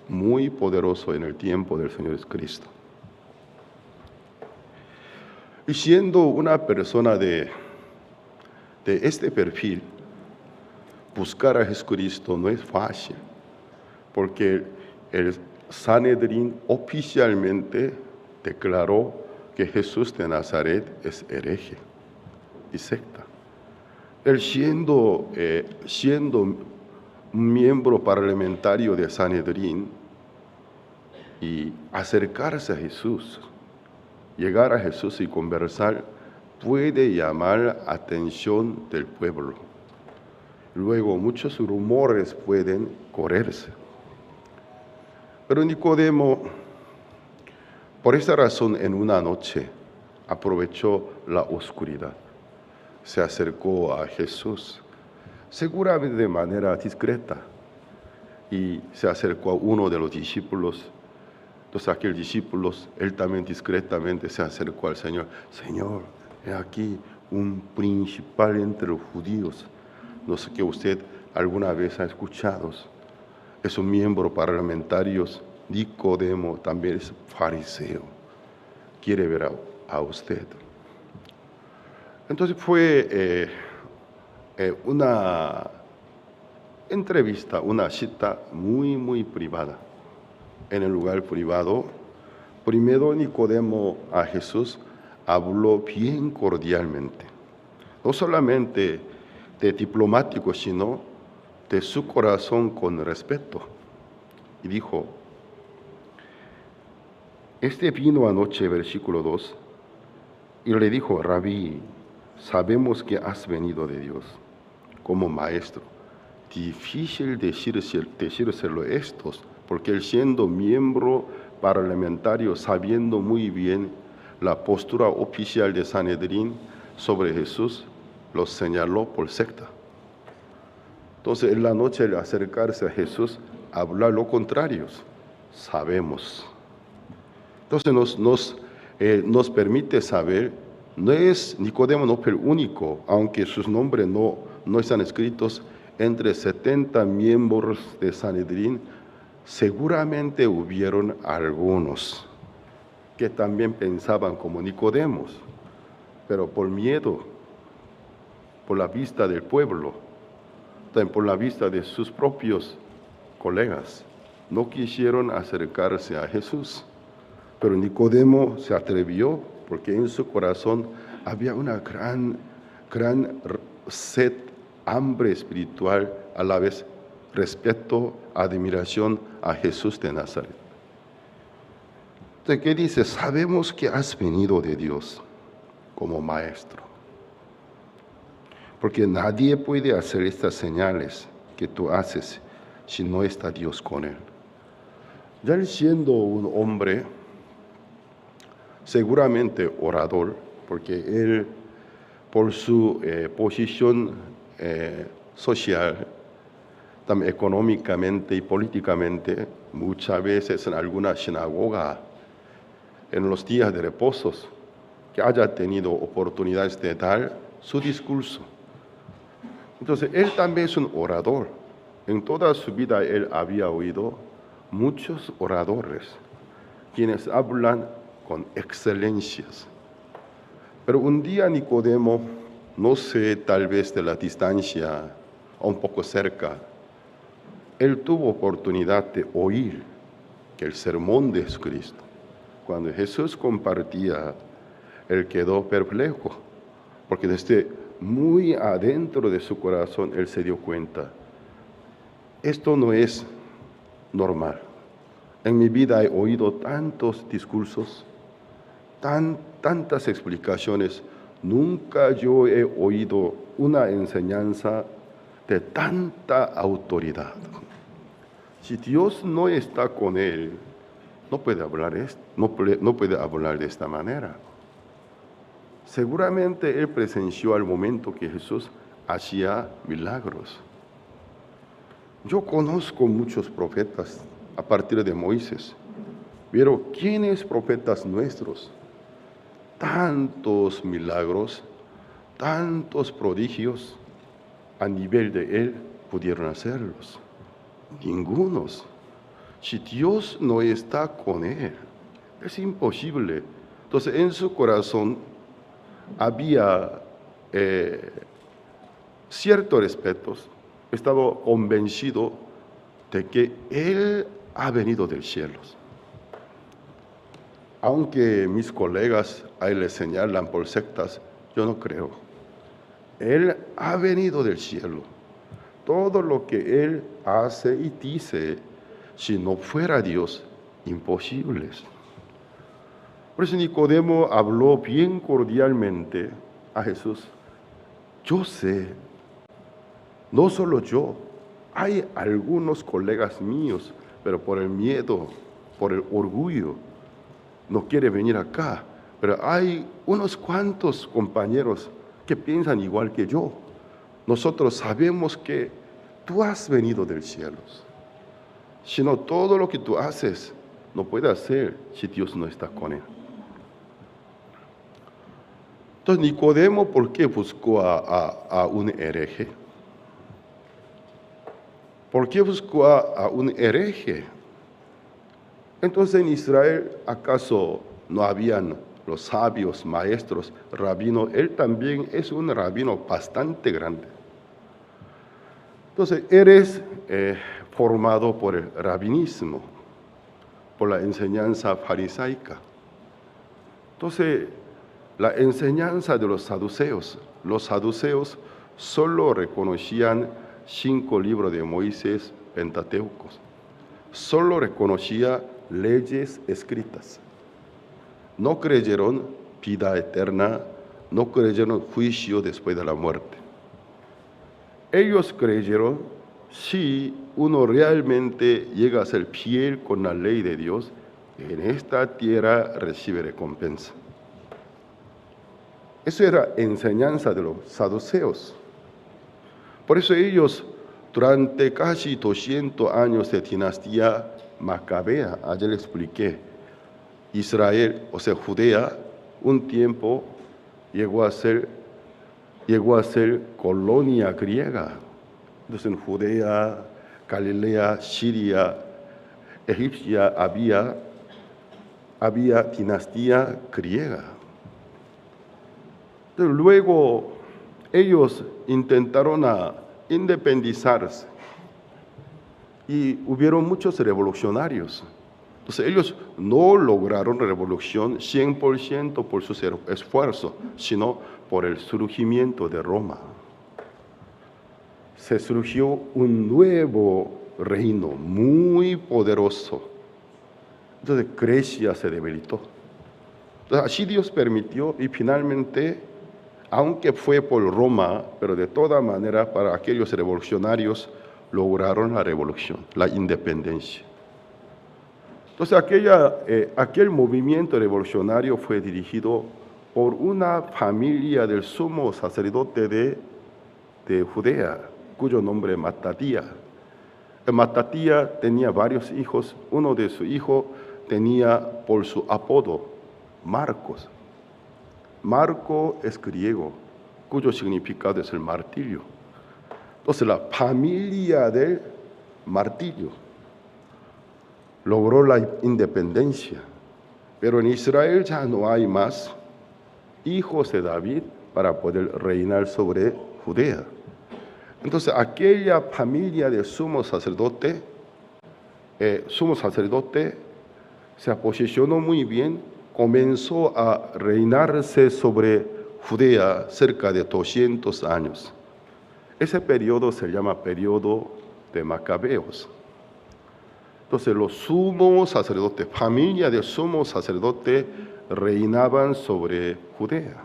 muy poderoso en el tiempo del Señor Jesucristo. Y siendo una persona de este perfil, buscar a Jesucristo no es fácil, porque el Sanedrín oficialmente declaró que Jesús de Nazaret es hereje y secta. Él siendo un miembro parlamentario de Sanedrín y acercarse a Jesús, llegar a Jesús y conversar, puede llamar la atención del pueblo. Luego muchos rumores pueden correrse. Pero Nicodemo, por esta razón, en una noche aprovechó la oscuridad. Se acercó a Jesús, seguramente de manera discreta, y se acercó a uno de los discípulos. Entonces aquel discípulo, él también discretamente se acercó al Señor. Señor, he aquí un principal entre los judíos. No sé que usted alguna vez ha escuchado. Es un miembro parlamentario. Nicodemo también es fariseo. Quiere ver a usted. Entonces fue una entrevista, una cita muy, muy privada. En el lugar privado, primero Nicodemo a Jesús habló bien cordialmente. No solamente de diplomático, sino de su corazón con respeto. Y dijo, vino anoche, versículo 2, y le dijo, Rabí, sabemos que has venido de Dios como maestro. Difícil decírselo estos, porque él siendo miembro parlamentario, sabiendo muy bien la postura oficial de Sanedrín sobre Jesús, los señaló por secta. Entonces, en la noche, al acercarse a Jesús, hablar lo contrario. Sabemos. Entonces, nos permite saber, Nicodemo no fue el único, aunque sus nombres no están escritos, entre 70 miembros de Sanedrín, seguramente hubieron algunos que también pensaban como Nicodemo, pero por miedo, por la vista del pueblo, también por la vista de sus propios colegas, no quisieron acercarse a Jesús. Pero Nicodemo se atrevió porque en su corazón había una gran sed, hambre espiritual, a la vez respeto, admiración a Jesús de Nazaret. Entonces, ¿qué dice? Sabemos que has venido de Dios como maestro. Porque nadie puede hacer estas señales que tú haces si no está Dios con él. Ya él siendo un hombre seguramente orador, porque él, por su posición social, también económicamente y políticamente, muchas veces en alguna sinagoga, en los días de reposos, que haya tenido oportunidades de dar su discurso. Entonces, él también es un orador. En toda su vida él había oído muchos oradores, quienes hablan con excelencias. Pero un día Nicodemo, no sé, tal vez de la distancia o un poco cerca, él tuvo oportunidad de oír que el sermón de Jesucristo, cuando Jesús compartía, él quedó perplejo, porque desde muy adentro de su corazón él se dio cuenta, esto no es normal. En mi vida he oído tantos discursos, tantas explicaciones, nunca yo he oído una enseñanza de tanta autoridad. Si Dios no está con él, no puede hablar de esta manera. Seguramente él presenció al momento que Jesús hacía milagros. Yo conozco muchos profetas a partir de Moisés, pero ¿quiénes profetas nuestros? Tantos milagros, tantos prodigios a nivel de él pudieron hacerlos. Ningunos. Si Dios no está con él, es imposible. Entonces en su corazón había cierto respeto. Estaba convencido de que él ha venido del cielo. Aunque mis colegas ahí le señalan por sectas, yo no creo. Él ha venido del cielo. Todo lo que él hace y dice, si no fuera Dios, imposible. Por eso Nicodemo habló bien cordialmente a Jesús. Yo sé, no solo yo, hay algunos colegas míos, pero por el miedo, por el orgullo, no quiere venir acá. Pero hay unos cuantos compañeros que piensan igual que yo. Nosotros sabemos que tú has venido del cielo. Si no, todo lo que tú haces no puede hacer si Dios no está con él. Entonces, Nicodemo, ¿por qué buscó a un hereje? ¿Por qué buscó a un hereje? Entonces, en Israel, ¿acaso no habían los sabios, maestros, rabinos? Él también es un rabino bastante grande. Entonces, eres formado por el rabinismo, por la enseñanza farisaica. Entonces, la enseñanza de los saduceos solo reconocían 5 libros de Moisés pentateucos, solo reconocía leyes escritas. No creyeron vida eterna, no creyeron juicio después de la muerte. Ellos creyeron, si uno realmente llega a ser fiel con la ley de Dios, en esta tierra recibe recompensa. Eso era enseñanza de los saduceos. Por eso ellos, durante casi 200 años de dinastía macabea, ayer expliqué, Israel, o sea, Judea, un tiempo llegó a ser colonia griega. Entonces en Judea, Galilea, Siria, Egipcia había dinastía griega. Entonces, luego ellos intentaron independizarse y hubieron muchos revolucionarios. Entonces ellos no lograron revolución 100% por su esfuerzo, sino por el surgimiento de Roma. Se surgió un nuevo reino muy poderoso. Entonces Grecia se debilitó. Entonces así Dios permitió y finalmente, aunque fue por Roma, pero de toda manera para aquellos revolucionarios lograron la revolución, la independencia. Entonces aquel movimiento revolucionario fue dirigido por una familia del sumo sacerdote de Judea, cuyo nombre es Matatía. Matatía tenía varios hijos. Uno de sus hijos tenía por su apodo Marcos. Marco es griego, cuyo significado es el martirio. Entonces la familia del martirio logró la independencia, pero en Israel ya no hay más hijos de David para poder reinar sobre Judea. Entonces aquella familia del sumo sacerdote se posicionó muy bien, comenzó a reinarse sobre Judea cerca de 200 años. Ese periodo se llama periodo de Macabeos. Entonces los sumos sacerdotes, familia de sumos sacerdotes, reinaban sobre Judea.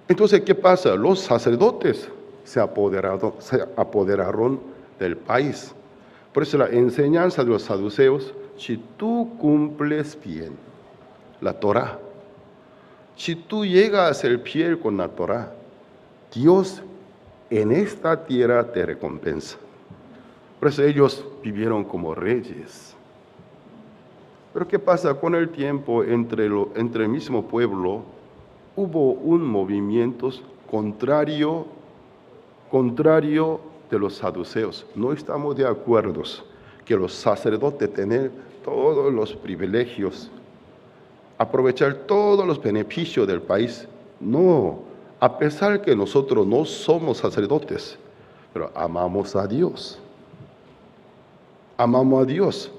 Entonces, ¿qué pasa? Los sacerdotes se apoderaron del país. Por eso la enseñanza de los saduceos: si tú cumples bien la Torá, si tú llegas a ser fiel con la Torá, Dios en esta tierra te recompensa. Por eso ellos vivieron como reyes. Pero ¿qué pasa? Con el tiempo, entre el mismo pueblo, hubo un movimiento contrario de los saduceos. No estamos de acuerdo que los sacerdotes tengan todos los privilegios, aprovechar todos los beneficios del país. No, a pesar que nosotros no somos sacerdotes, pero amamos a Dios. Amamos a Dios.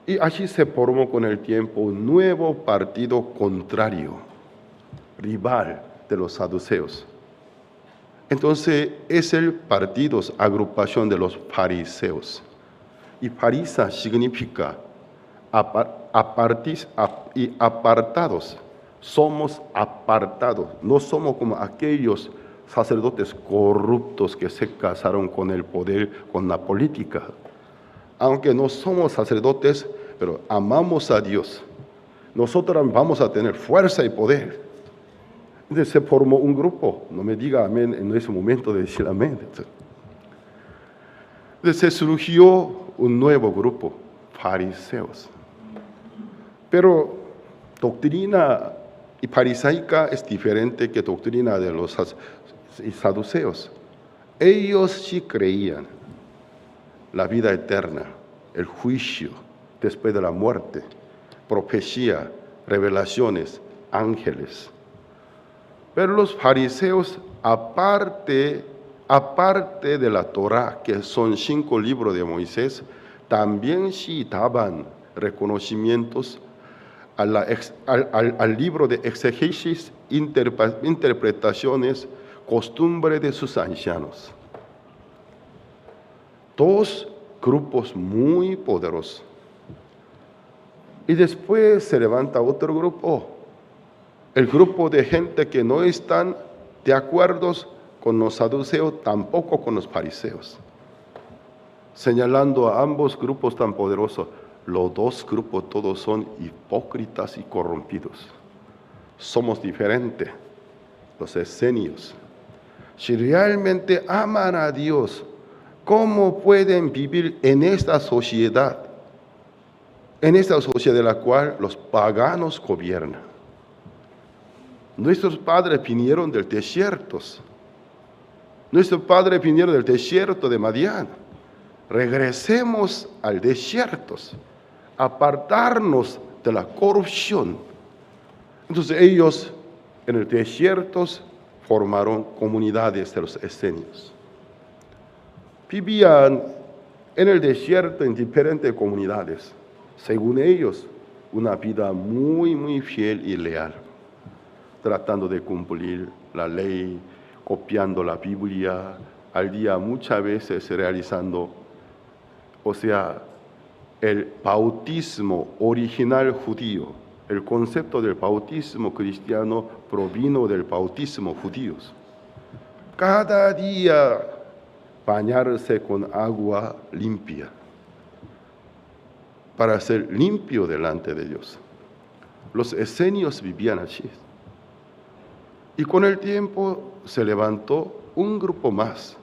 Y así se formó con el tiempo un nuevo partido contrario, rival de los saduceos. Entonces es el partido, agrupación de los fariseos. Y farisa significa apartados. Somos apartados. No somos como aquellos sacerdotes corruptos que se casaron con el poder, con la política. Aunque no somos sacerdotes, pero amamos a Dios. Nosotros vamos a tener fuerza y poder. Entonces se formó un grupo. No me diga amén en ese momento de decir amén. Entonces se surgió un nuevo grupo, fariseos. Pero doctrina y farisaica es diferente que doctrina de los saduceos. Ellos sí creían la vida eterna, el juicio después de la muerte, profecía, revelaciones, ángeles. Pero los fariseos, aparte de la Torá, que son 5 libros de Moisés, también sí daban reconocimientos al libro de exégesis, interpretaciones, costumbres de sus ancianos. 2 grupos muy poderosos. Y después se levanta otro grupo, el grupo de gente que no están de acuerdo con los saduceos, tampoco con los fariseos, señalando a ambos grupos tan poderosos. Los 2 grupos todos son hipócritas y corrompidos. Somos diferentes, los esenios. Si realmente aman a Dios, ¿cómo pueden vivir en esta sociedad? En esta sociedad de la cual los paganos gobiernan. Nuestros padres vinieron del desierto. Nuestros padres vinieron del desierto de Madián. Regresemos al desierto, apartarnos de la corrupción. Entonces ellos en el desierto formaron comunidades de los esenios. Vivían en el desierto en diferentes comunidades. Según ellos, una vida muy, muy fiel y leal, tratando de cumplir la ley, copiando la Biblia, al día muchas veces realizando, el bautismo original judío. El concepto del bautismo cristiano provino del bautismo judío. Cada día bañarse con agua limpia. para ser limpio delante de Dios. Los esenios vivían allí. Y con el tiempo se levantó un grupo más.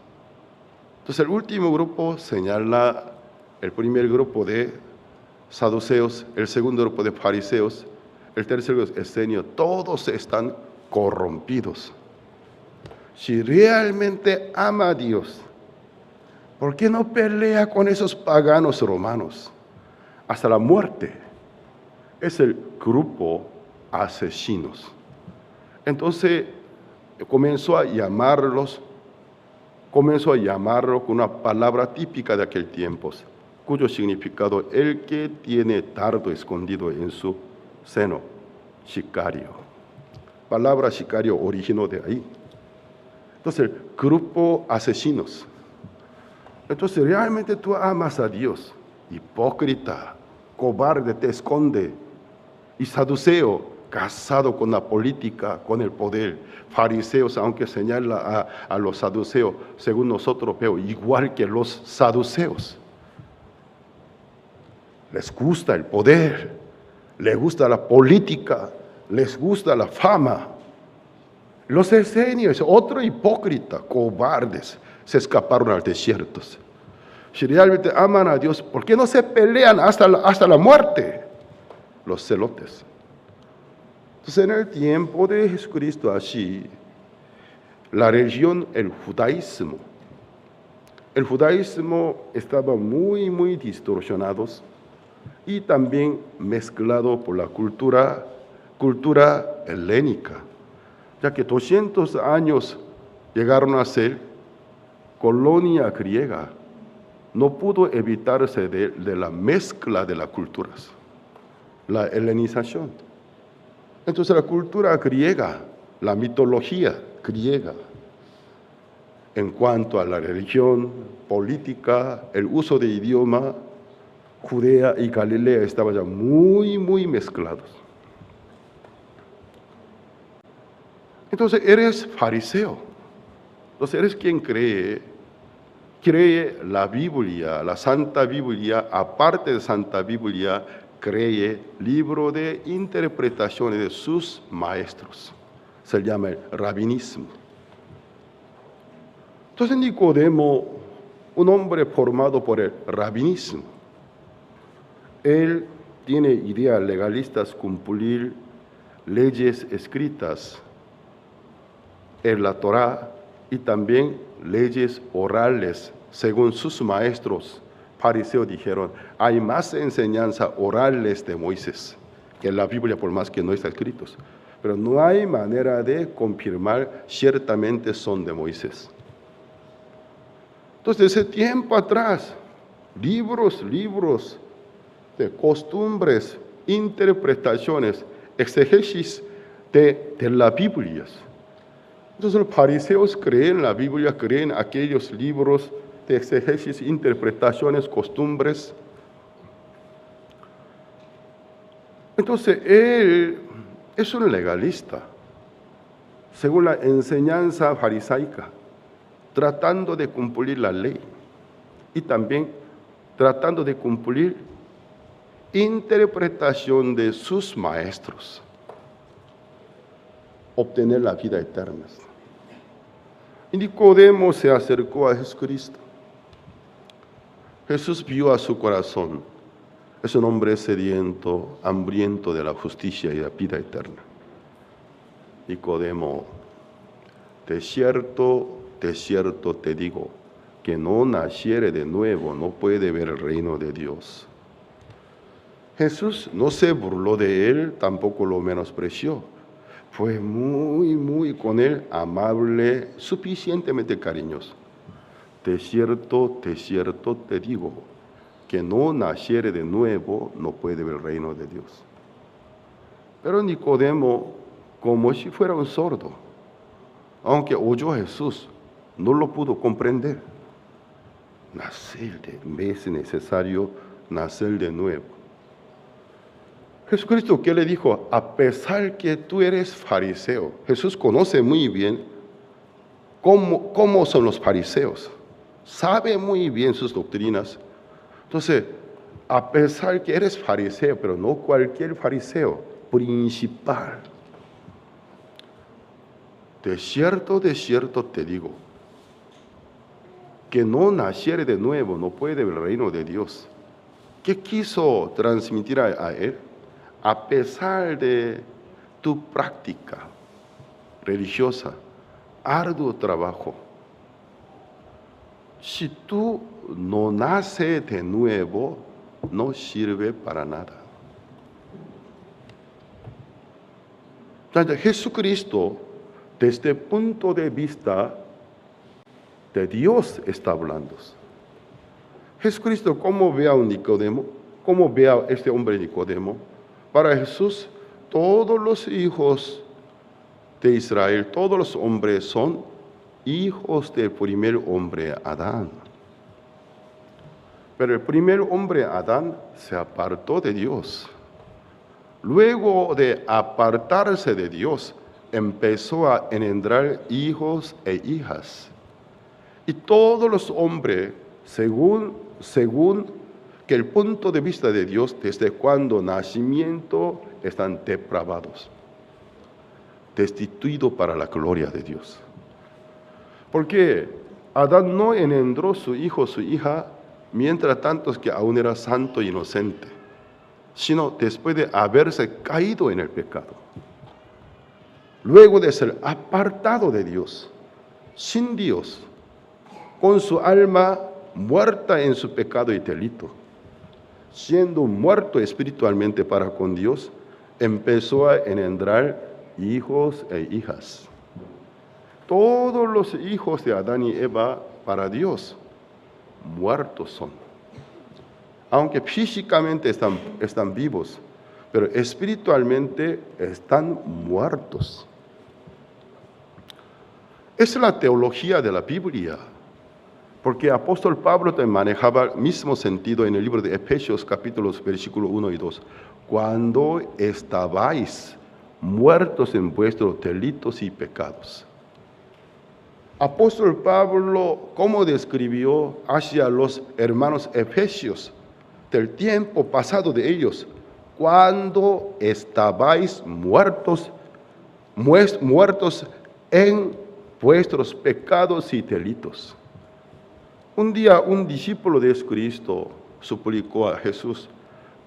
Entonces el último grupo señala el primer grupo de saduceos, el segundo grupo de fariseos, el tercer grupo de esenios. Todos están corrompidos. Si realmente ama a Dios, ¿por qué no pelea con esos paganos romanos hasta la muerte? Es el grupo asesinos. Entonces comenzó a llamarlo con una palabra típica de aquel tiempo, cuyo significado, el que tiene dardo escondido en su seno, sicario. Palabra sicario originó de ahí. Entonces, el grupo asesinos. Entonces, realmente tú amas a Dios, hipócrita, cobarde, te esconde, y saduceo, casado con la política, con el poder. Fariseos, aunque señala a los saduceos, según nosotros veo, igual que los saduceos. Les gusta el poder, les gusta la política, les gusta la fama. Los esenios, otro hipócrita, cobardes, se escaparon al desierto. Si realmente aman a Dios, ¿por qué no se pelean hasta la muerte? Los celotes. Entonces, en el tiempo de Jesucristo, allí, la religión, el judaísmo estaba muy, muy distorsionado y también mezclado por la cultura helénica, ya que 200 años llegaron a ser colonia griega. No pudo evitarse de la mezcla de las culturas, la helenización. Entonces la cultura griega, la mitología griega, en cuanto a la religión, política, el uso de idioma, Judea y Galilea estaban ya muy, muy mezclados. Entonces eres fariseo. Entonces eres quien cree la Biblia, la Santa Biblia, aparte de Santa Biblia, cree libro de interpretaciones de sus maestros. Se llama el rabinismo. Entonces Nicodemo, un hombre formado por el rabinismo, él tiene ideas legalistas, cumplir leyes escritas en la Torá y también leyes orales, según sus maestros fariseos dijeron, hay más enseñanza orales de Moisés que en la Biblia, por más que no está escritos. Pero no hay manera de confirmar ciertamente son de Moisés. Entonces, desde tiempo atrás, libros de costumbres, interpretaciones, exégesis de la Biblia. Entonces los fariseos creen en la Biblia, creen en aquellos libros de exégesis, interpretaciones, costumbres. Entonces él es un legalista, según la enseñanza farisaica, tratando de cumplir la ley y también tratando de cumplir interpretación de sus maestros, obtener la vida eterna. Y Nicodemo se acercó a Jesucristo. Jesús vio a su corazón. Es un hombre sediento, hambriento de la justicia y la vida eterna. Nicodemo, de cierto te digo, que no naciere de nuevo no puede ver el reino de Dios. Jesús no se burló de él, tampoco lo menospreció. Fue muy con él amable, suficientemente cariñoso. De cierto te digo, que no naciere de nuevo no puede ver el reino de Dios. Pero Nicodemo, como si fuera un sordo, aunque oyó a Jesús, no lo pudo comprender. Es necesario nacer de nuevo. Jesucristo, ¿qué le dijo? A pesar que tú eres fariseo, Jesús conoce muy bien cómo son los fariseos, sabe muy bien sus doctrinas. Entonces, a pesar que eres fariseo, pero no cualquier fariseo, principal. De cierto te digo, que no naciere de nuevo no puede ver el reino de Dios. ¿Qué quiso transmitir a él? A pesar de tu práctica religiosa, arduo trabajo, si tú no naces de nuevo, no sirve para nada. Entonces, Jesucristo, desde el punto de vista de Dios, está hablando. Jesucristo, ¿cómo ve a un Nicodemo? ¿Cómo ve a este hombre Nicodemo? Para Jesús, todos los hijos de Israel, todos los hombres son hijos del primer hombre, Adán. Pero el primer hombre, Adán, se apartó de Dios. Luego de apartarse de Dios, empezó a engendrar hijos e hijas. Y todos los hombres, según que el punto de vista de Dios, desde cuando nacimiento, están depravados, destituidos para la gloria de Dios. Porque Adán no engendró su hijo, su hija, mientras tanto que aún era santo e inocente, sino después de haberse caído en el pecado. Luego de ser apartado de Dios, sin Dios, con su alma muerta en su pecado y delito, siendo muerto espiritualmente para con Dios, empezó a engendrar hijos e hijas. Todos los hijos de Adán y Eva para Dios muertos son. Aunque físicamente están vivos, pero espiritualmente están muertos. Es la teología de la Biblia, porque el apóstol Pablo también manejaba el mismo sentido en el libro de Efesios, capítulos, versículos 1 y 2. Cuando estabais muertos en vuestros delitos y pecados. Apóstol Pablo, ¿cómo describió hacia los hermanos efesios del tiempo pasado de ellos? Cuando estabais muertos en vuestros pecados y delitos. Un día un discípulo de Cristo suplicó a Jesús: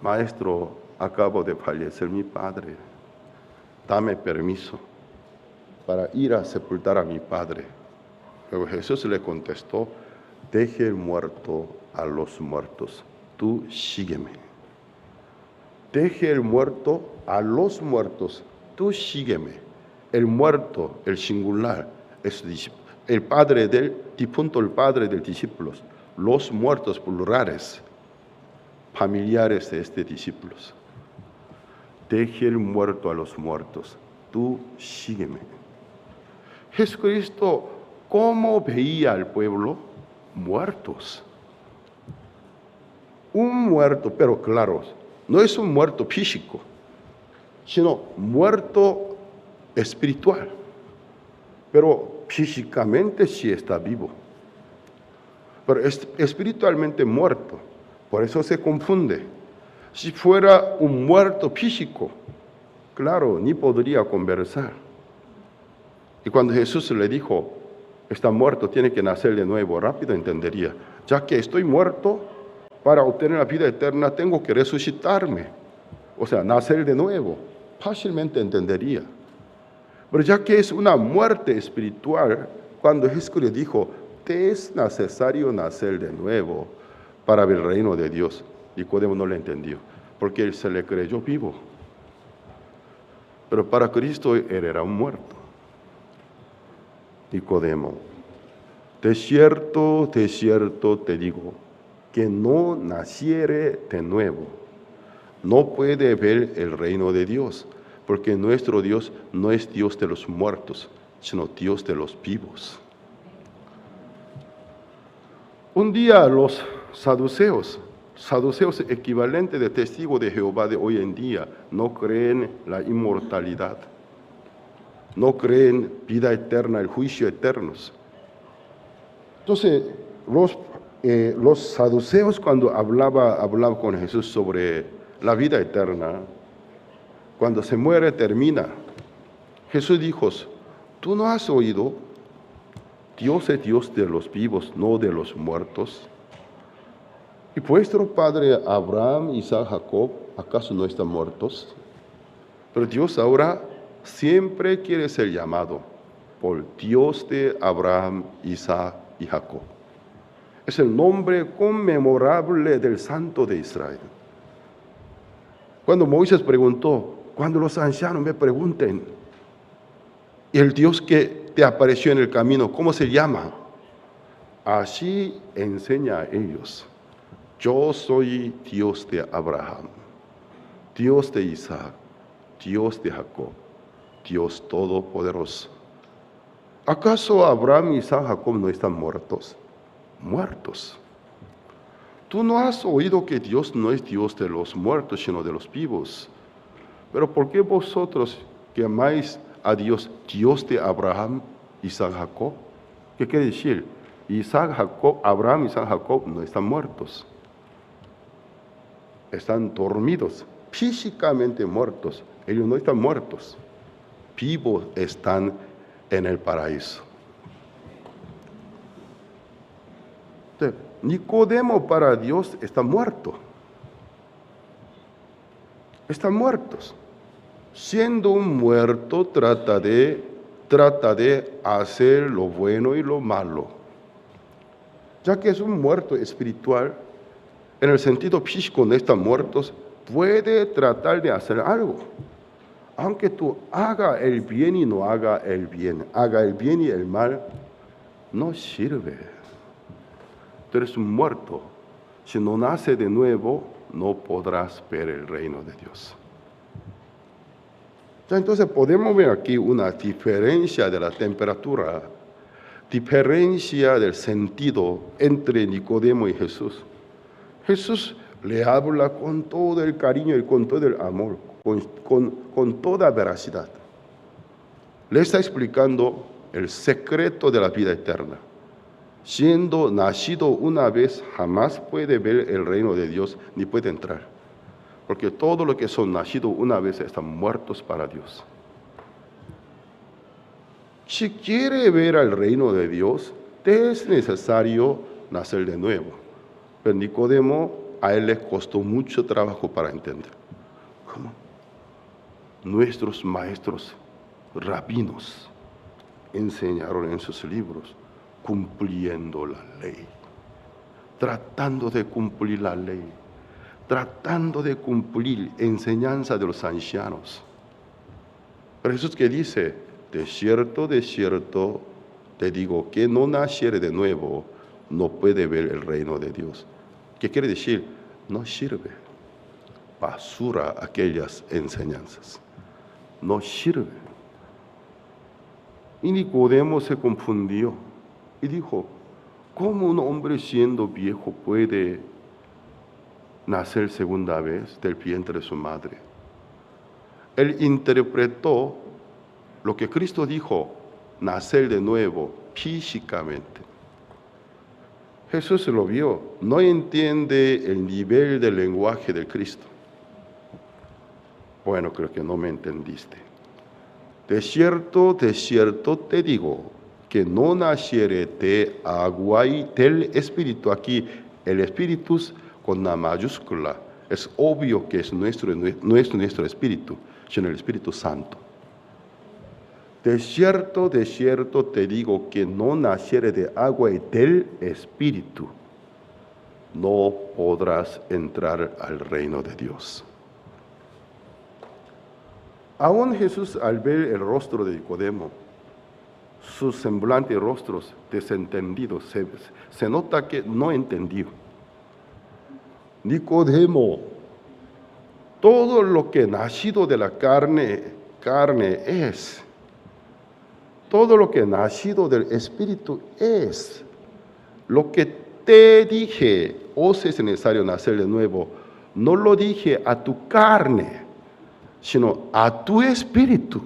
Maestro, acabo de fallecer mi padre, dame permiso para ir a sepultar a mi padre. Luego Jesús le contestó: deje el muerto a los muertos, tú sígueme. Deje el muerto a los muertos, tú sígueme. El muerto, el singular, es el padre del difunto, el padre del discípulo. Los muertos plurales, familiares de este discípulo. Deje el muerto a los muertos, tú sígueme. Jesucristo, ¿cómo veía al pueblo? Muertos. Un muerto, pero claro, no es un muerto físico, sino muerto espiritual. Pero físicamente sí está vivo, pero espiritualmente muerto. Por eso se confunde. Si fuera un muerto físico, claro, ni podría conversar. Y cuando Jesús le dijo: está muerto, tiene que nacer de nuevo, rápido entendería. Ya que estoy muerto, para obtener la vida eterna tengo que resucitarme. O sea, nacer de nuevo. Fácilmente entendería. Pero ya que es una muerte espiritual, cuando Jesús le dijo: te es necesario nacer de nuevo para ver el reino de Dios, Nicodemo no le entendió, porque él se le creyó vivo. Pero para Cristo él era un muerto. Nicodemo: de cierto te digo, que no naciere de nuevo, no puede ver el reino de Dios, porque nuestro Dios no es Dios de los muertos, sino Dios de los vivos. Un día los saduceos equivalentes de testigos de Jehová de hoy en día, no creen la inmortalidad, no creen vida eterna, el juicio eterno. Entonces, los saduceos cuando hablaba con Jesús sobre la vida eterna, cuando se muere termina. Jesús dijo, ¿tú no has oído? Dios es Dios de los vivos, no de los muertos. ¿Y vuestro padre Abraham, Isaac, Jacob, acaso no están muertos? Pero Dios ahora siempre quiere ser llamado por Dios de Abraham, Isaac y Jacob. Es el nombre conmemorable del Santo de Israel. Cuando Moisés preguntó, cuando los ancianos me pregunten, y el Dios que te apareció en el camino, ¿cómo se llama? Así enseña a ellos. Yo soy Dios de Abraham, Dios de Isaac, Dios de Jacob, Dios Todopoderoso. ¿Acaso Abraham, Isaac, Jacob no están muertos? Muertos. Tú no has oído que Dios no es Dios de los muertos, sino de los vivos. Pero ¿por qué vosotros llamáis a Dios Dios de Abraham, Isaac, Jacob? ¿Qué quiere decir? Abraham, Isaac, Jacob no están muertos. Están dormidos, físicamente muertos. Ellos no están muertos. Vivos están en el paraíso. Nicodemo para Dios está muerto. Están muertos. Siendo un muerto, trata de hacer lo bueno y lo malo. Ya que es un muerto espiritual, en el sentido físico no están muertos, puede tratar de hacer algo. Aunque tú haga el bien y no haga el bien, haga el bien y el mal, no sirve. Tú eres un muerto. Si no nace de nuevo, no podrás ver el reino de Dios. Ya entonces podemos ver aquí una diferencia de la temperatura, diferencia del sentido entre Nicodemo y Jesús. Jesús le habla con todo el cariño y con todo el amor, con toda veracidad. Le está explicando el secreto de la vida eterna. Siendo nacido una vez, jamás puede ver el reino de Dios ni puede entrar. Porque todos los que son nacidos una vez están muertos para Dios. Si quiere ver al reino de Dios, es necesario nacer de nuevo. Pero Nicodemo, a él le costó mucho trabajo para entender. ¿Cómo? Nuestros maestros, rabinos, enseñaron en sus libros, cumpliendo la ley, tratando de cumplir la ley, tratando de cumplir enseñanza de los ancianos. Pero Jesús que dice, de cierto, te digo, que no naciere de nuevo, no puede ver el reino de Dios. ¿Qué quiere decir? No sirve. Basura aquellas enseñanzas. No sirve. Y Nicodemo se confundió y dijo, ¿cómo un hombre siendo viejo puede nacer segunda vez del vientre de su madre? Él interpretó lo que Cristo dijo, nacer de nuevo físicamente. Jesús lo vio, no entiende el nivel del lenguaje de Cristo. Bueno, creo que no me entendiste. De cierto te digo, que no naciere de agua y del Espíritu. Aquí el Espíritu con la mayúscula. Es obvio que no es nuestro Espíritu, sino el Espíritu Santo. De cierto te digo que no naciere de agua y del Espíritu, no podrás entrar al reino de Dios. Aún Jesús, al ver el rostro de Nicodemo, sus semblantes rostros desentendidos, se nota que no entendió. Nicodemo, todo lo que nacido de la carne es. Todo lo que nacido del Espíritu es. Lo que te dije, os es necesario nacer de nuevo, no lo dije a tu carne, sino a tu espíritu.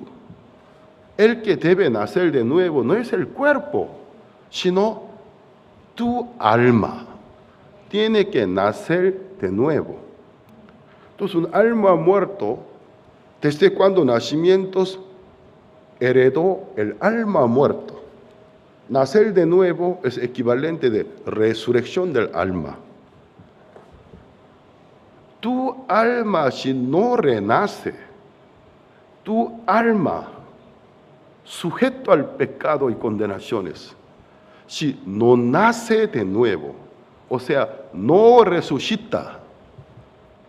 El que debe nacer de nuevo no es el cuerpo, sino tu alma. tiene que nacer de nuevo. Entonces, un alma muerto, desde cuando nacimientos, heredó el alma muerto. Nacer de nuevo es equivalente de resurrección del alma. Tu alma, si no renace, tu alma, sujeto al pecado y condenaciones, si no nace de nuevo, o sea, no resucita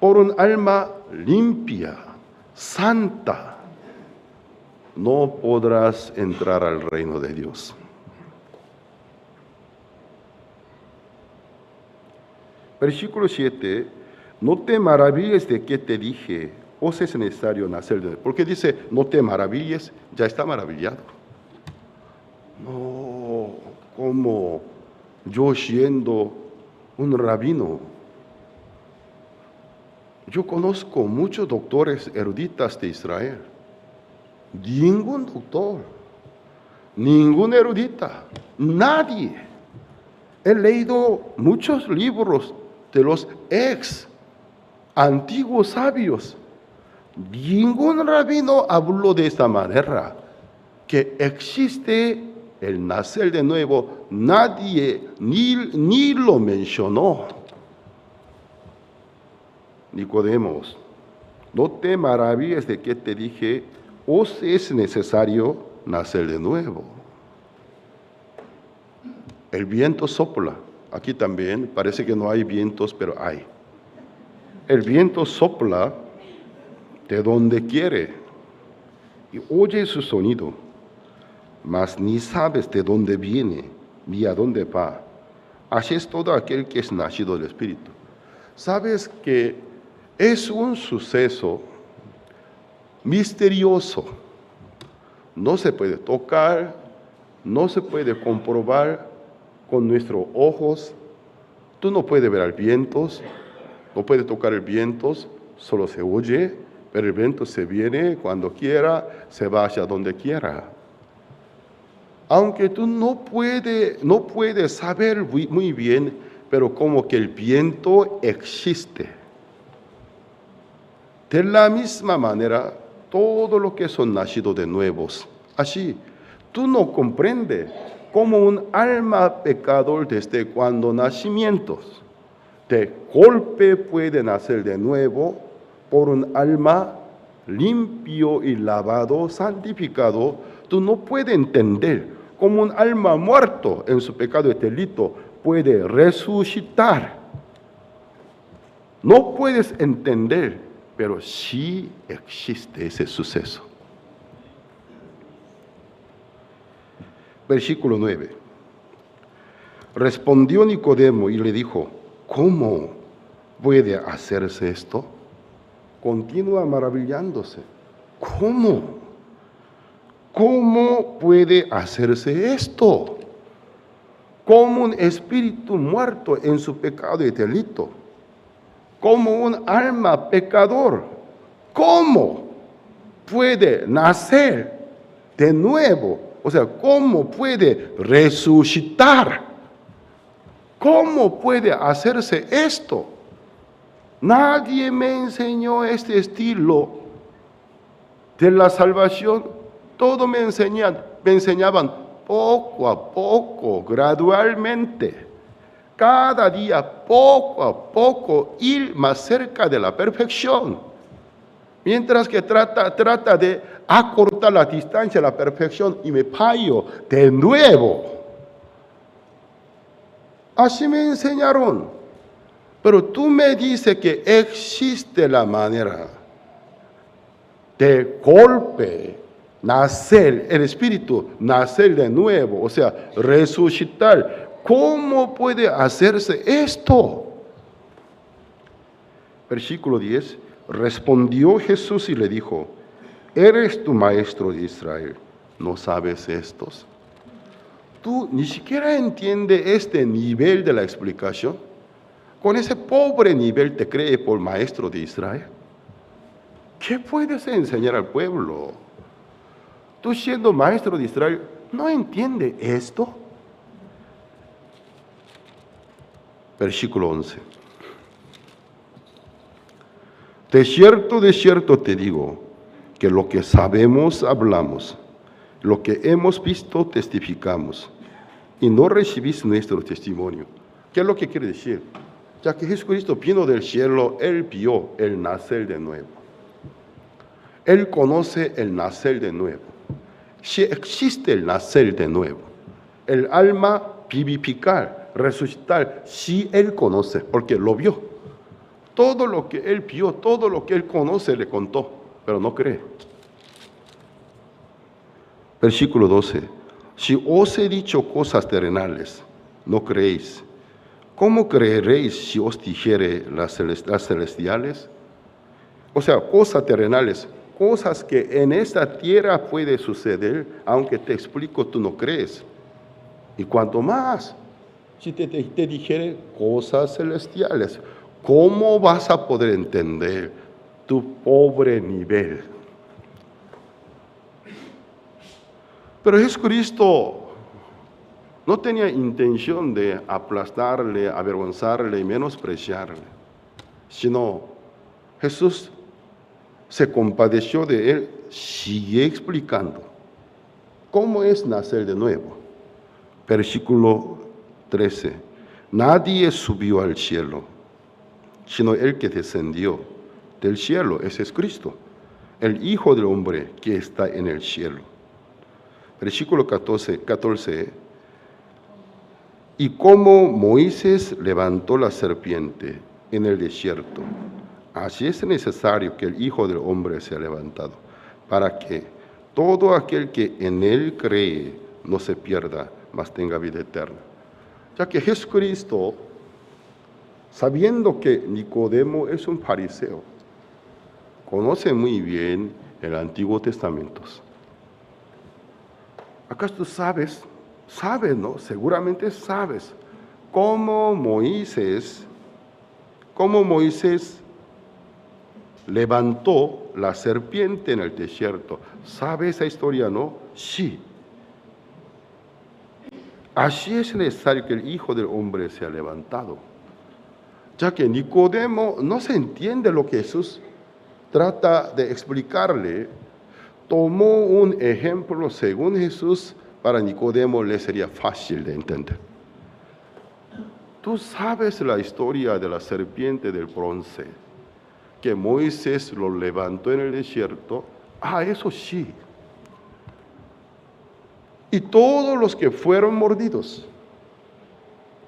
por un alma limpia, santa, no podrás entrar al reino de Dios. Versículo 7, no te maravilles de que te dije, os es necesario nacer de nuevo. Porque dice, no te maravilles, ya está maravillado. No, como yo siendo un rabino, yo conozco muchos doctores eruditas de Israel. Ningún doctor, ningún erudita, nadie. He leído muchos libros de los antiguos sabios. Ningún rabino habló de esta manera, que existe el nacer de nuevo. Nadie ni lo mencionó. Nicodemos, no te maravilles de que te dije, os es necesario nacer de nuevo. El viento sopla. Aquí también parece que no hay vientos, pero hay. El viento sopla de donde quiere y oye su sonido, mas ni sabes de dónde viene ni a dónde va. Así es todo aquel que es nacido del Espíritu. Sabes que es un suceso misterioso. No se puede tocar, no se puede comprobar con nuestros ojos. Tú no puedes ver al viento, no puedes tocar el viento, solo se oye, pero el viento se viene cuando quiera, se va hacia donde quiera. Aunque tú no puedes saber muy bien, pero como que el viento existe. De la misma manera, todo lo que son nacidos de nuevos, así, tú no comprendes cómo un alma pecador desde cuando nacimientos, de golpe puede nacer de nuevo por un alma limpio y lavado, santificado. Tú no puedes entender cómo un alma muerto en su pecado y delito puede resucitar. No puedes entender, pero sí existe ese suceso. Versículo 9. Respondió Nicodemo y le dijo, ¿cómo puede hacerse esto? Continúa maravillándose. ¿Cómo? ¿Cómo puede hacerse esto? Como un espíritu muerto en su pecado y delito, como un alma pecador, ¿cómo puede nacer de nuevo? O sea, ¿cómo puede resucitar? ¿Cómo puede hacerse esto? Nadie me enseñó este estilo de la salvación. Todo me enseñaban poco a poco, gradualmente. Cada día, poco a poco, ir más cerca de la perfección. Mientras que trata de acortar la distancia a la perfección y me fallo de nuevo. Así me enseñaron. Pero tú me dices que existe la manera de golpe, nacer, el espíritu, nacer de nuevo, o sea, resucitar. ¿Cómo puede hacerse esto? Versículo 10. Respondió Jesús y le dijo, ¿eres tu maestro de Israel? ¿No sabes estos? ¿Tú ni siquiera entiendes este nivel de la explicación? Con ese pobre nivel te cree por maestro de Israel. ¿Qué puedes enseñar al pueblo? Tú siendo maestro de Israel, ¿no entiendes esto? Versículo 11. De cierto te digo, que lo que sabemos hablamos, lo que hemos visto testificamos, y no recibís nuestro testimonio. ¿Qué es lo que quiere decir? Ya que Jesucristo vino del cielo, Él vio el nacer de nuevo. Él conoce el nacer de nuevo. Si existe el nacer de nuevo, el alma vivificar, resucitar, si Él conoce, porque lo vio. Todo lo que Él vio, todo lo que Él conoce, le contó, pero no cree. Versículo 12. Si os he dicho cosas terrenales, no creéis. ¿Cómo creeréis si os dijere las celestiales? O sea, cosas terrenales, cosas que en esta tierra puede suceder, aunque te explico, tú no crees. Y cuanto más, si te dijere cosas celestiales, ¿cómo vas a poder entender tu pobre nivel? Pero Jesucristo no tenía intención de aplastarle, avergonzarle y menospreciarle, sino Jesús se compadeció de él, sigue explicando cómo es nacer de nuevo. Versículo 13. Nadie subió al cielo, sino el que descendió del cielo, ese es Cristo, el Hijo del Hombre que está en el cielo. Versículo 14. Y como Moisés levantó la serpiente en el desierto, así es necesario que el Hijo del Hombre sea levantado, para que todo aquel que en él cree no se pierda, mas tenga vida eterna. Ya que Jesucristo, sabiendo que Nicodemo es un fariseo, conoce muy bien el Antiguo Testamento. ¿Acaso tú sabes, ¿no? Seguramente sabes cómo Moisés levantó la serpiente en el desierto. ¿Sabe esa historia, no? Sí. Así es necesario que el Hijo del Hombre sea levantado. Ya que Nicodemo no se entiende lo que Jesús trata de explicarle, tomó un ejemplo según Jesús, para Nicodemo le sería fácil de entender. Tú sabes la historia de la serpiente del bronce, que Moisés lo levantó en el desierto. Eso sí. Y todos los que fueron mordidos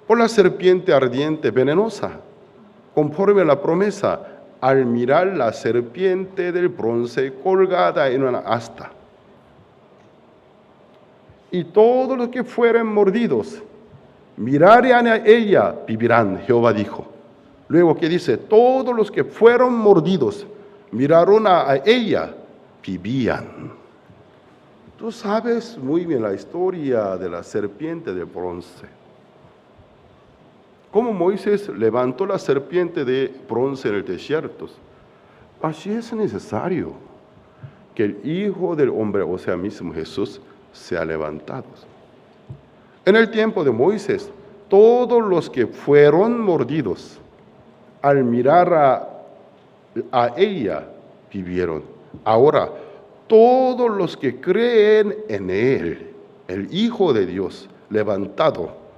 por la serpiente ardiente, venenosa, conforme a la promesa, al mirar la serpiente del bronce colgada en una asta. Y todos los que fueren mordidos, mirarán a ella, vivirán, Jehová dijo. Luego que dice, todos los que fueron mordidos, miraron a ella, vivían. Tú sabes muy bien la historia de la serpiente de bronce. Cómo Moisés levantó la serpiente de bronce en el desierto. Así es necesario que el Hijo del Hombre, o sea, mismo Jesús, sea levantado. En el tiempo de Moisés, todos los que fueron mordidos, al mirar a ella, vivieron. Ahora, todos los que creen en Él, el Hijo de Dios, levantado,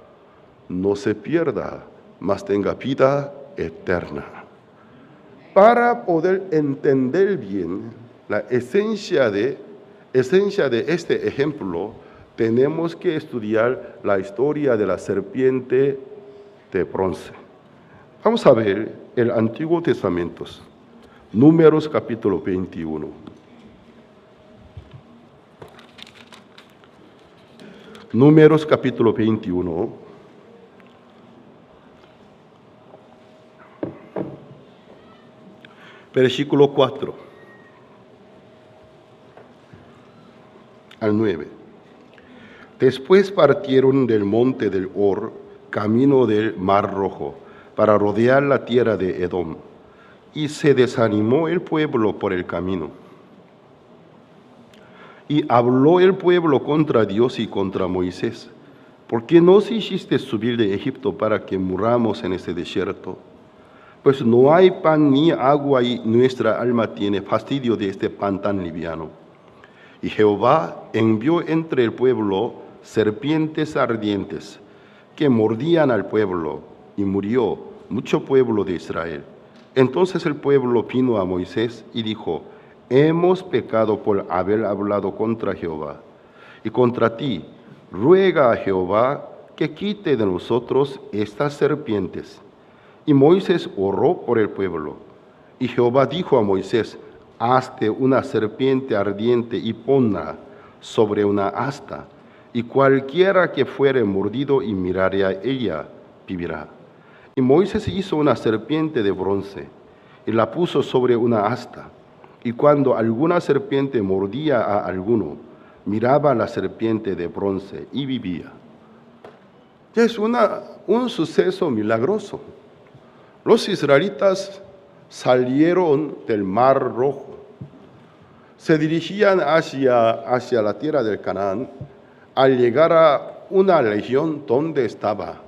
no se pierda, mas tenga vida eterna. Para poder entender bien la esencia de este ejemplo, tenemos que estudiar la historia de la serpiente de bronce. Vamos a ver el Antiguo Testamento, Números capítulo 21. Números capítulo 21. Versículo 4 al 9. Después partieron del monte del Hor, camino del Mar Rojo, para rodear la tierra de Edom, y se desanimó el pueblo por el camino. Y habló el pueblo contra Dios y contra Moisés, ¿por qué nos hiciste subir de Egipto para que muramos en este desierto? Pues no hay pan ni agua y nuestra alma tiene fastidio de este pan tan liviano. Y Jehová envió entre el pueblo serpientes ardientes que mordían al pueblo, y murió mucho pueblo de Israel. Entonces el pueblo vino a Moisés y dijo: hemos pecado por haber hablado contra Jehová y contra ti. Ruega a Jehová que quite de nosotros estas serpientes. Y Moisés oró por el pueblo. Y Jehová dijo a Moisés: hazte una serpiente ardiente y ponla sobre una asta, y cualquiera que fuere mordido y mirare a ella, vivirá. Y Moisés hizo una serpiente de bronce, y la puso sobre una asta. Y cuando alguna serpiente mordía a alguno, miraba la serpiente de bronce y vivía. Es un suceso milagroso. Los israelitas salieron del Mar Rojo, se dirigían hacia la tierra del Canaán. Al llegar a una región donde estaba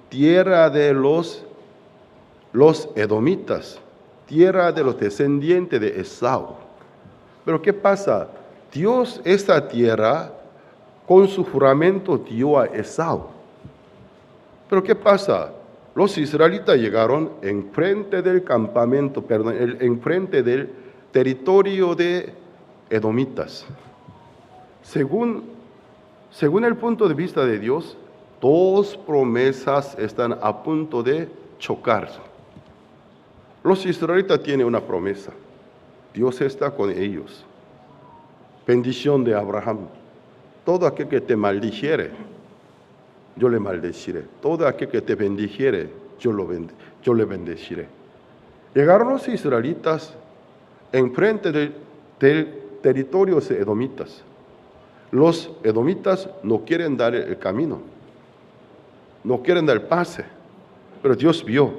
tierra de los edomitas, tierra de los descendientes de Esau. Pero ¿qué pasa? Dios esta tierra con su juramento dio a Esau. Pero ¿qué pasa? Los israelitas llegaron enfrente del campamento, enfrente del territorio de edomitas. Según el punto de vista de Dios, dos promesas están a punto de chocar. Los israelitas tienen una promesa. Dios está con ellos. Bendición de Abraham. Todo aquel que te maldijere, yo le maldeciré. Todo aquel que te bendijere, yo le bendeciré. Llegaron los israelitas enfrente del territorio de edomitas. Los edomitas no quieren dar el camino, no quieren dar el pase, pero Dios vio.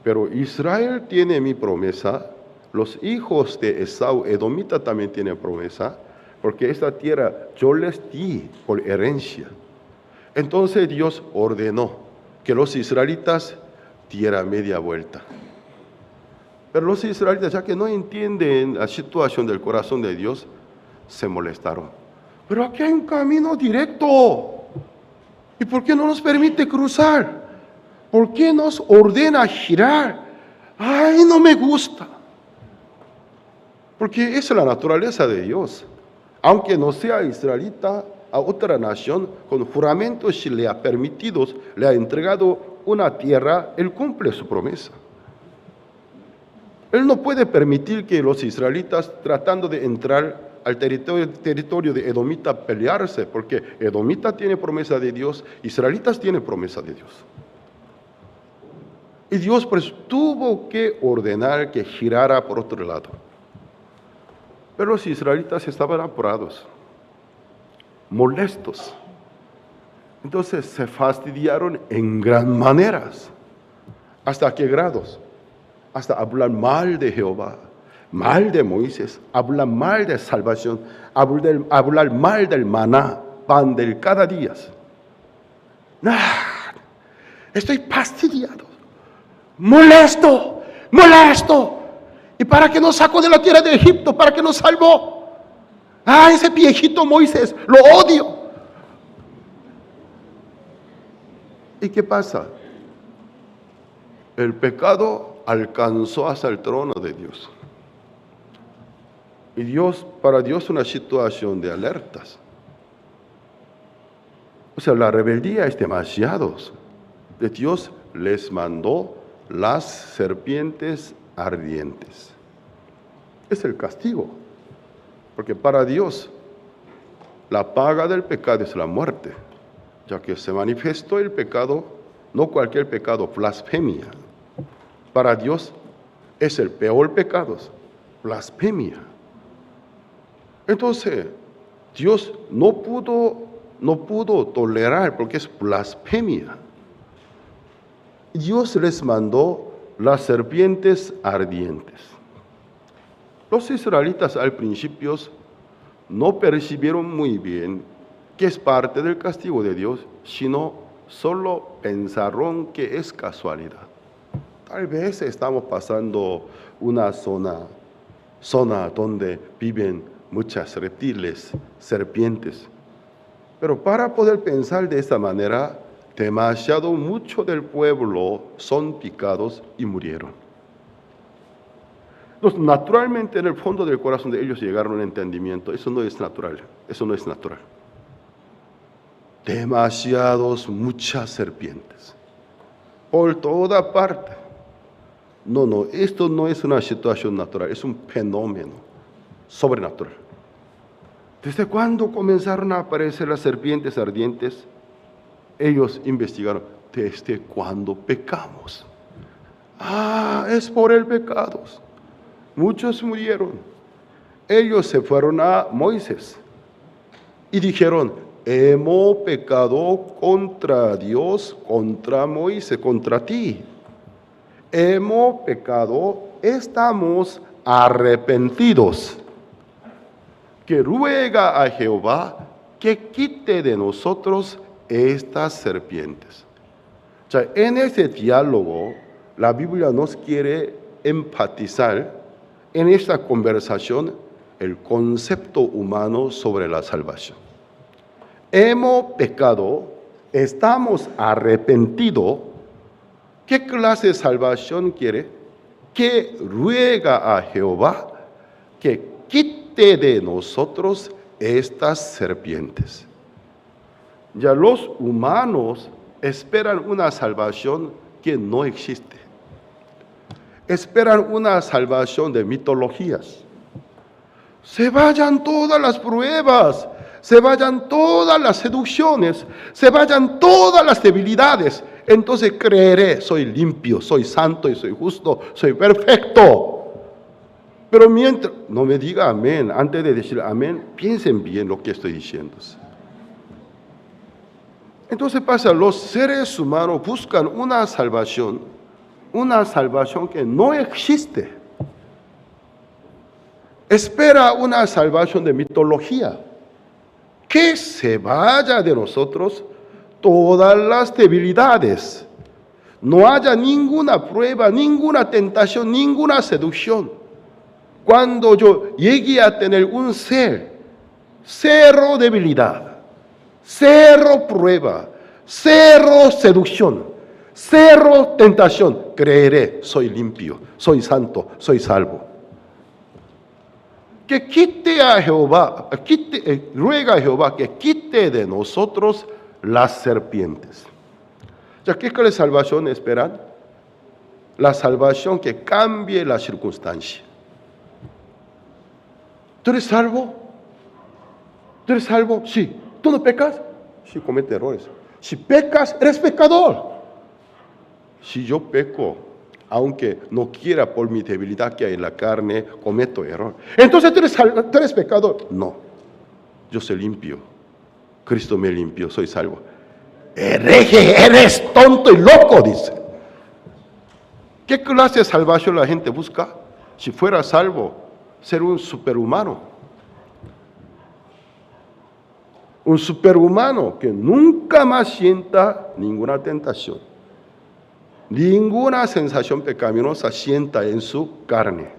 Pero Israel tiene mi promesa, los hijos de Esau, edomita, también tienen promesa, porque esta tierra yo les di por herencia. Entonces Dios ordenó que los israelitas dieran media vuelta. Pero los israelitas, ya que no entienden la situación del corazón de Dios, se molestaron. Pero aquí hay un camino directo. ¿Y por qué no nos permite cruzar? ¿Por qué nos ordena girar? Ay, no me gusta. Porque esa es la naturaleza de Dios. Aunque no sea israelita, a otra nación, con juramentos si le ha permitido, le ha entregado una tierra, Él cumple su promesa. Él no puede permitir que los israelitas, tratando de entrar al territorio de edomita, pelearse, porque edomita tiene promesa de Dios, israelitas tienen promesa de Dios. Y Dios pues tuvo que ordenar que girara por otro lado. Pero los israelitas estaban apurados, molestos. Entonces se fastidiaron en gran maneras. ¿Hasta qué grados? Hasta hablar mal de Jehová, mal de Moisés, hablar mal de salvación, hablar mal del maná, pan del cada día. Estoy fastidiado, molesto. ¿Y para qué nos sacó de la tierra de Egipto? ¿Para qué nos salvó? Ese viejito Moisés, lo odio. ¿Y qué pasa? El pecado alcanzó hasta el trono de Dios. Y para Dios una situación de alertas. O sea, la rebeldía es demasiado. Dios les mandó las serpientes ardientes. Es el castigo. Porque para Dios la paga del pecado es la muerte, ya que se manifestó el pecado, no cualquier pecado, blasfemia. Para Dios es el peor pecado, blasfemia. Entonces, Dios no pudo tolerar porque es blasfemia. Dios les mandó las serpientes ardientes. Los israelitas al principio no percibieron muy bien que es parte del castigo de Dios, sino solo pensaron que es casualidad. Tal vez estamos pasando una zona donde viven muchas reptiles, serpientes. Pero para poder pensar de esta manera, mucho del pueblo son picados y murieron. Entonces, naturalmente, en el fondo del corazón de ellos llegaron a un entendimiento. Eso no es natural. Eso no es natural. Muchas serpientes. Por toda parte. No, esto no es una situación natural. Es un fenómeno sobrenatural. ¿Desde cuándo comenzaron a aparecer las serpientes ardientes? Ellos investigaron. ¿Desde cuándo pecamos? Es por el pecado. Muchos murieron. Ellos se fueron a Moisés y dijeron, hemos pecado contra Dios, contra Moisés, contra ti. Hemos pecado, estamos arrepentidos. Que ruega a Jehová que quite de nosotros estas serpientes. O sea, en este diálogo, la Biblia nos quiere enfatizar en esta conversación el concepto humano sobre la salvación. Hemos pecado, estamos arrepentidos. ¿Qué clase de salvación quiere? Que ruega a Jehová que quite de nosotros estas serpientes. Ya los humanos esperan una salvación que no existe. Esperan una salvación de mitologías. Se vayan todas las pruebas, se vayan todas las seducciones, se vayan todas las debilidades. Entonces creeré, soy limpio, soy santo y soy justo, soy perfecto. Pero mientras, no me diga amén, antes de decir amén, piensen bien lo que estoy diciendo. Entonces pasa, los seres humanos buscan una salvación que no existe. Espera una salvación de mitología, que se vaya de nosotros todas las debilidades. No haya ninguna prueba, ninguna tentación, ninguna seducción. Cuando yo llegue a tener un ser, cero debilidad, cero prueba, cero seducción, cero tentación, creeré, soy limpio, soy santo, soy salvo. Que quite a Jehová, ruega a Jehová que quite de nosotros las serpientes. Ya, ¿qué clase de salvación esperan? La salvación que cambie la circunstancia. ¿Tú eres salvo? ¿Tú eres salvo? Sí. ¿Tú no pecas? Sí, comete errores. Si pecas, eres pecador. Si yo peco, aunque no quiera por mi debilidad que hay en la carne, cometo error. Entonces, ¿tú eres pecador? No. Yo soy limpio. Cristo me limpió, soy salvo. Hereje, eres tonto y loco, dice. ¿Qué clase de salvación la gente busca? Si fuera salvo, ser un superhumano. Un superhumano que nunca más sienta ninguna tentación, ninguna sensación pecaminosa sienta en su carne,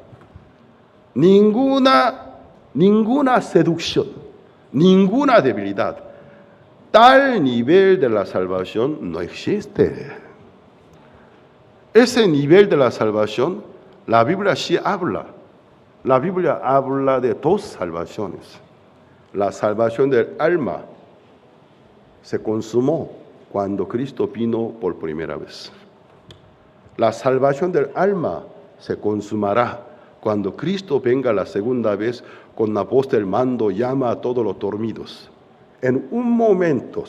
ninguna seducción, ninguna debilidad. Tal nivel de la salvación no existe. Ese nivel de la salvación, la Biblia sí habla. La Biblia habla de dos salvaciones. La salvación del alma se consumó cuando Cristo vino por primera vez. La salvación del alma se consumará cuando Cristo venga la segunda vez con la voz del mando, llama a todos los dormidos. En un momento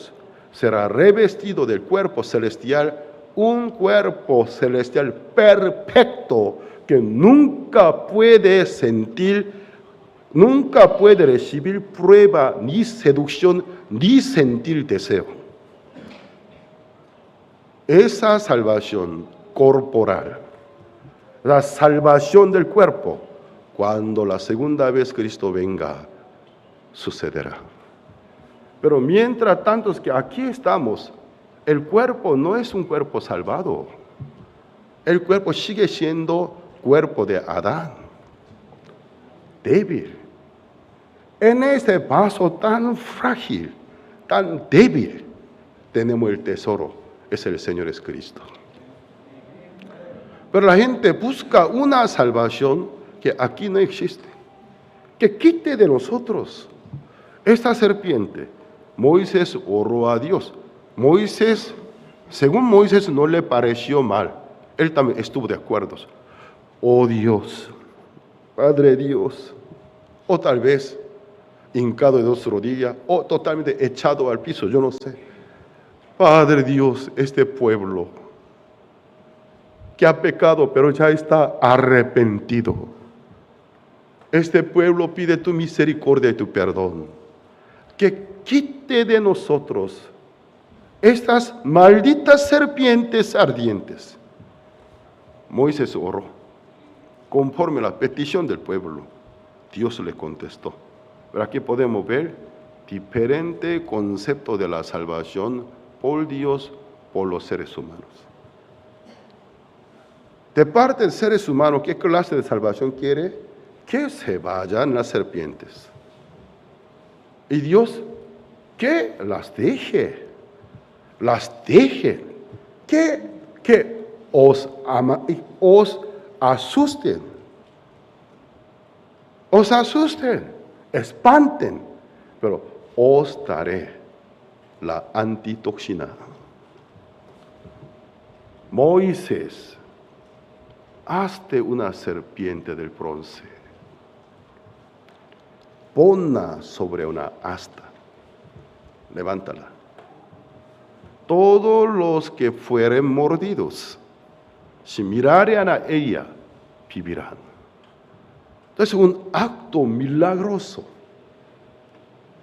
será revestido del cuerpo celestial, un cuerpo celestial perfecto que nunca puede sentir, nunca puede recibir prueba, ni seducción, ni sentir deseo. Esa salvación corporal, la salvación del cuerpo, cuando la segunda vez Cristo venga, sucederá. Pero mientras tanto es que aquí estamos, el cuerpo no es un cuerpo salvado. El cuerpo sigue siendo cuerpo de Adán, débil. En este vaso tan frágil, tan débil, tenemos el tesoro, es el Señor Jesucristo. Pero la gente busca una salvación que aquí no existe, que quite de nosotros esta serpiente. Moisés oró a Dios. Según Moisés no le pareció mal, él también estuvo de acuerdo. Oh Dios, Padre Dios, o tal vez hincado de dos rodillas, o totalmente echado al piso, yo no sé. Padre Dios, este pueblo que ha pecado, pero ya está arrepentido. Este pueblo pide tu misericordia y tu perdón. Que quite de nosotros estas malditas serpientes ardientes. Moisés oró conforme a la petición del pueblo. Dios le contestó. Pero aquí podemos ver diferente concepto de la salvación por Dios, por los seres humanos. De parte de seres humanos, ¿qué clase de salvación quiere? Que se vayan las serpientes. Y Dios, que las deje, que os asusten, espanten, pero os daré la antitoxina. Moisés, hazte una serpiente del bronce, ponla sobre una asta, levántala. Todos los que fueren mordidos, si miraren a ella, vivirán. Entonces, un acto milagroso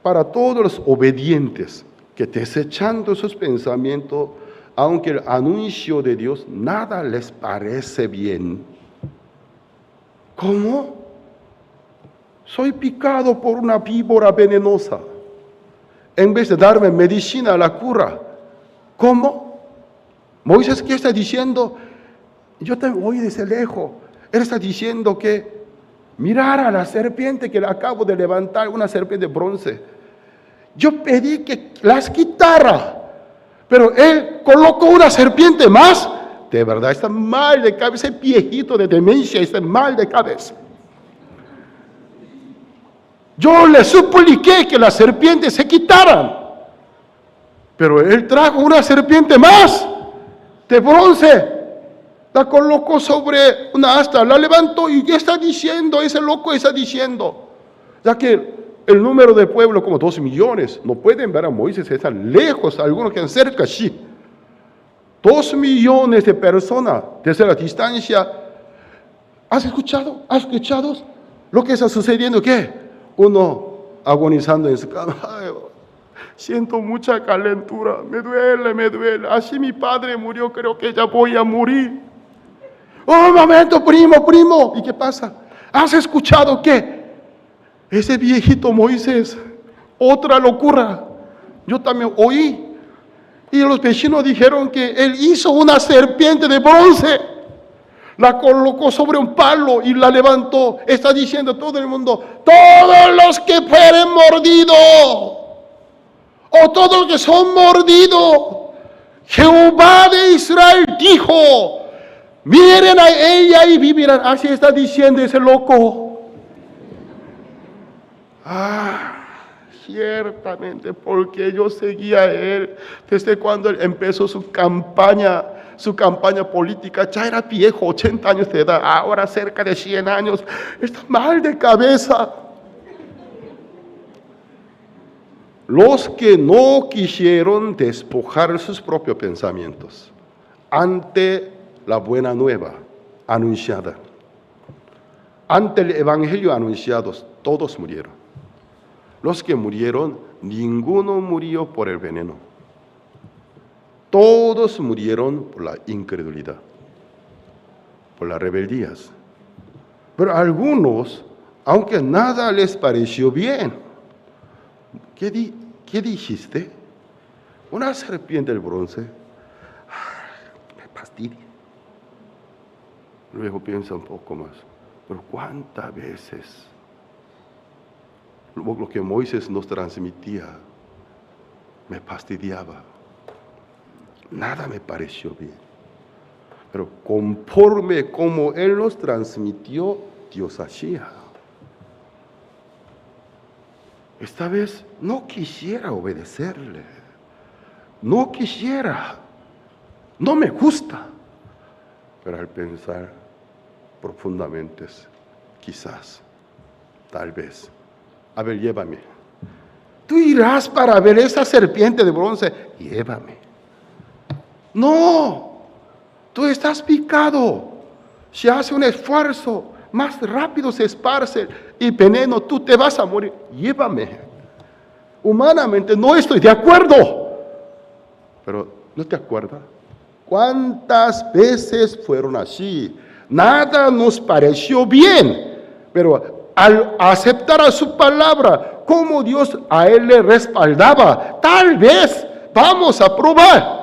para todos los obedientes que desechando sus pensamientos, aunque el anuncio de Dios nada les parece bien. ¿Cómo? Soy picado por una víbora venenosa. En vez de darme medicina, la cura. ¿Cómo? Moisés, ¿qué está diciendo? Yo también oí desde lejos. Él está diciendo que mirara a la serpiente que le acabo de levantar, una serpiente de bronce. Yo pedí que las quitara. Pero él colocó una serpiente más. De verdad, está mal de cabeza, ese viejito de demencia, está mal de cabeza. Yo le supliqué que las serpientes se quitaran. Pero él trajo una serpiente más de bronce. La colocó sobre una asta, la levantó y ya está diciendo, ese loco está diciendo, ya que el número de pueblo como 2 millones, no pueden ver a Moisés, están lejos, algunos quedan cerca, sí. 2 millones de personas desde la distancia. ¿Has escuchado? ¿Has escuchado lo que está sucediendo? ¿Qué? Uno agonizando en su cama. Ay, siento mucha calentura, me duele. Así mi padre murió, creo que ya voy a morir. Oh, un momento, primo. ¿Y qué pasa? ¿Has escuchado qué? Ese viejito Moisés, otra locura. Yo también oí. Y los vecinos dijeron que él hizo una serpiente de bronce. La colocó sobre un palo y la levantó. Está diciendo todo el mundo, todos los que fueren mordidos, o todos los que son mordidos, Jehová de Israel dijo, miren a ella y vivirán. Así está diciendo ese loco. Ciertamente, porque yo seguía a él desde cuando él empezó su campaña política. Ya era viejo, 80 años de edad, ahora cerca de 100 años. Está mal de cabeza. Los que no quisieron despojar sus propios pensamientos ante la buena nueva anunciada, ante el evangelio anunciado, todos murieron. Los que murieron, ninguno murió por el veneno. Todos murieron por la incredulidad, por las rebeldías. Pero algunos, aunque nada les pareció bien, ¿qué dijiste? Una serpiente de bronce. Me fastidia. Luego piensa un poco más. Pero ¿cuántas veces lo que Moisés nos transmitía me fastidiaba? Nada me pareció bien. Pero conforme como Él nos transmitió, Dios hacía. Esta vez no quisiera obedecerle. No quisiera. No me gusta. Pero al pensar profundamente, quizás, tal vez. A ver, llévame. Tú irás para ver esa serpiente de bronce. Llévame. No. Tú estás picado. Si hace un esfuerzo, más rápido se esparce y veneno, tú te vas a morir. Llévame. Humanamente no estoy de acuerdo. Pero, ¿no te acuerdas? ¿Cuántas veces fueron así? Nada nos pareció bien. Pero al aceptar a su palabra, como Dios a él le respaldaba, tal vez vamos a probar.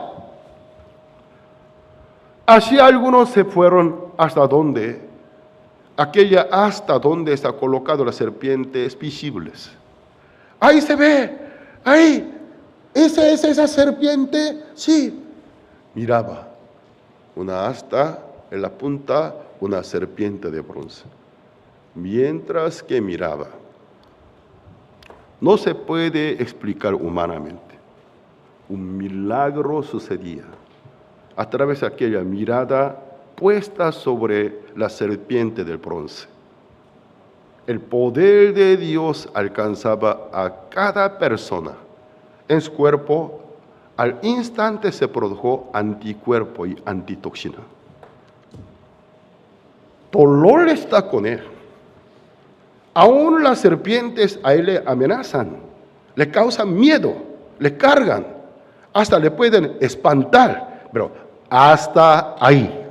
Así algunos se fueron hasta donde, hasta donde está colocado la serpiente es visibles. Ahí se ve, ahí, esa serpiente, sí. Miraba, una asta en la punta, una serpiente de bronce. Mientras que miraba, no se puede explicar humanamente. Un milagro sucedía. A través de aquella mirada puesta sobre la serpiente del bronce. El poder de Dios alcanzaba a cada persona. En su cuerpo, al instante se produjo anticuerpo y antitoxina. Dolor está con él. Aún las serpientes a él le amenazan, le causan miedo, le cargan, hasta le pueden espantar, pero hasta ahí.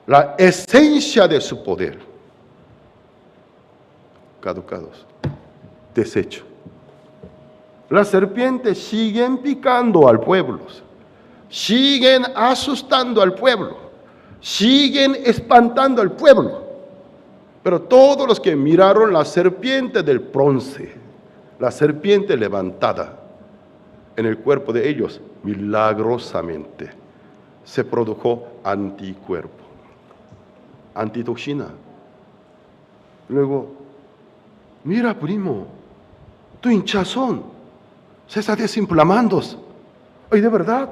La esencia de su poder. Caducados. Desecho. Las serpientes siguen picando al pueblo. Siguen asustando al pueblo. Siguen espantando al pueblo. Pero todos los que miraron la serpiente del bronce, la serpiente levantada en el cuerpo de ellos, milagrosamente se produjo anticuerpo, antitoxina. Luego, mira primo, tu hinchazón se está desinflamando. Ay, de verdad,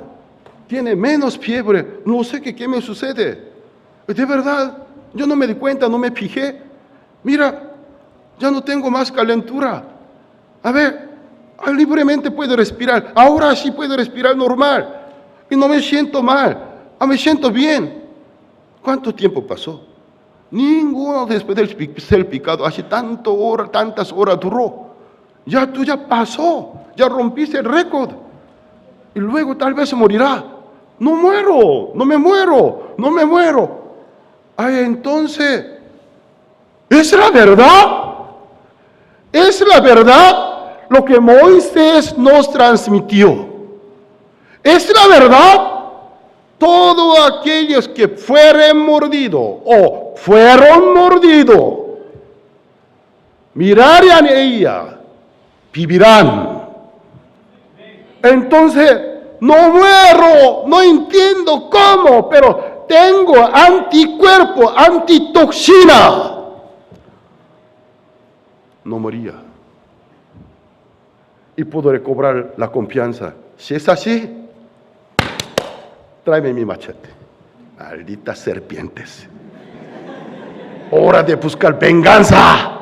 tiene menos fiebre, no sé qué me sucede. Ay, de verdad, yo no me di cuenta, no me fijé. Mira, ya no tengo más calentura. A ver, libremente puedo respirar. Ahora sí puedo respirar normal. Y no me siento mal. Me siento bien. ¿Cuánto tiempo pasó? Ninguno después del ser picado. Hace tantas horas duró. Ya pasó. Ya rompiste el récord. Y luego tal vez se morirá. No muero. No me muero. Ay, entonces, ¿es la verdad? ¿Es la verdad? Lo que Moisés nos transmitió. ¿Es la verdad? Todos aquellos que fueren mordidos o fueron mordidos, mirarán a ella, vivirán. Entonces, no muero, no entiendo cómo, pero tengo anticuerpo, antitoxina. No moría. Y puedo recobrar la confianza. Si es así, tráeme mi machete. Malditas serpientes. Hora de buscar venganza.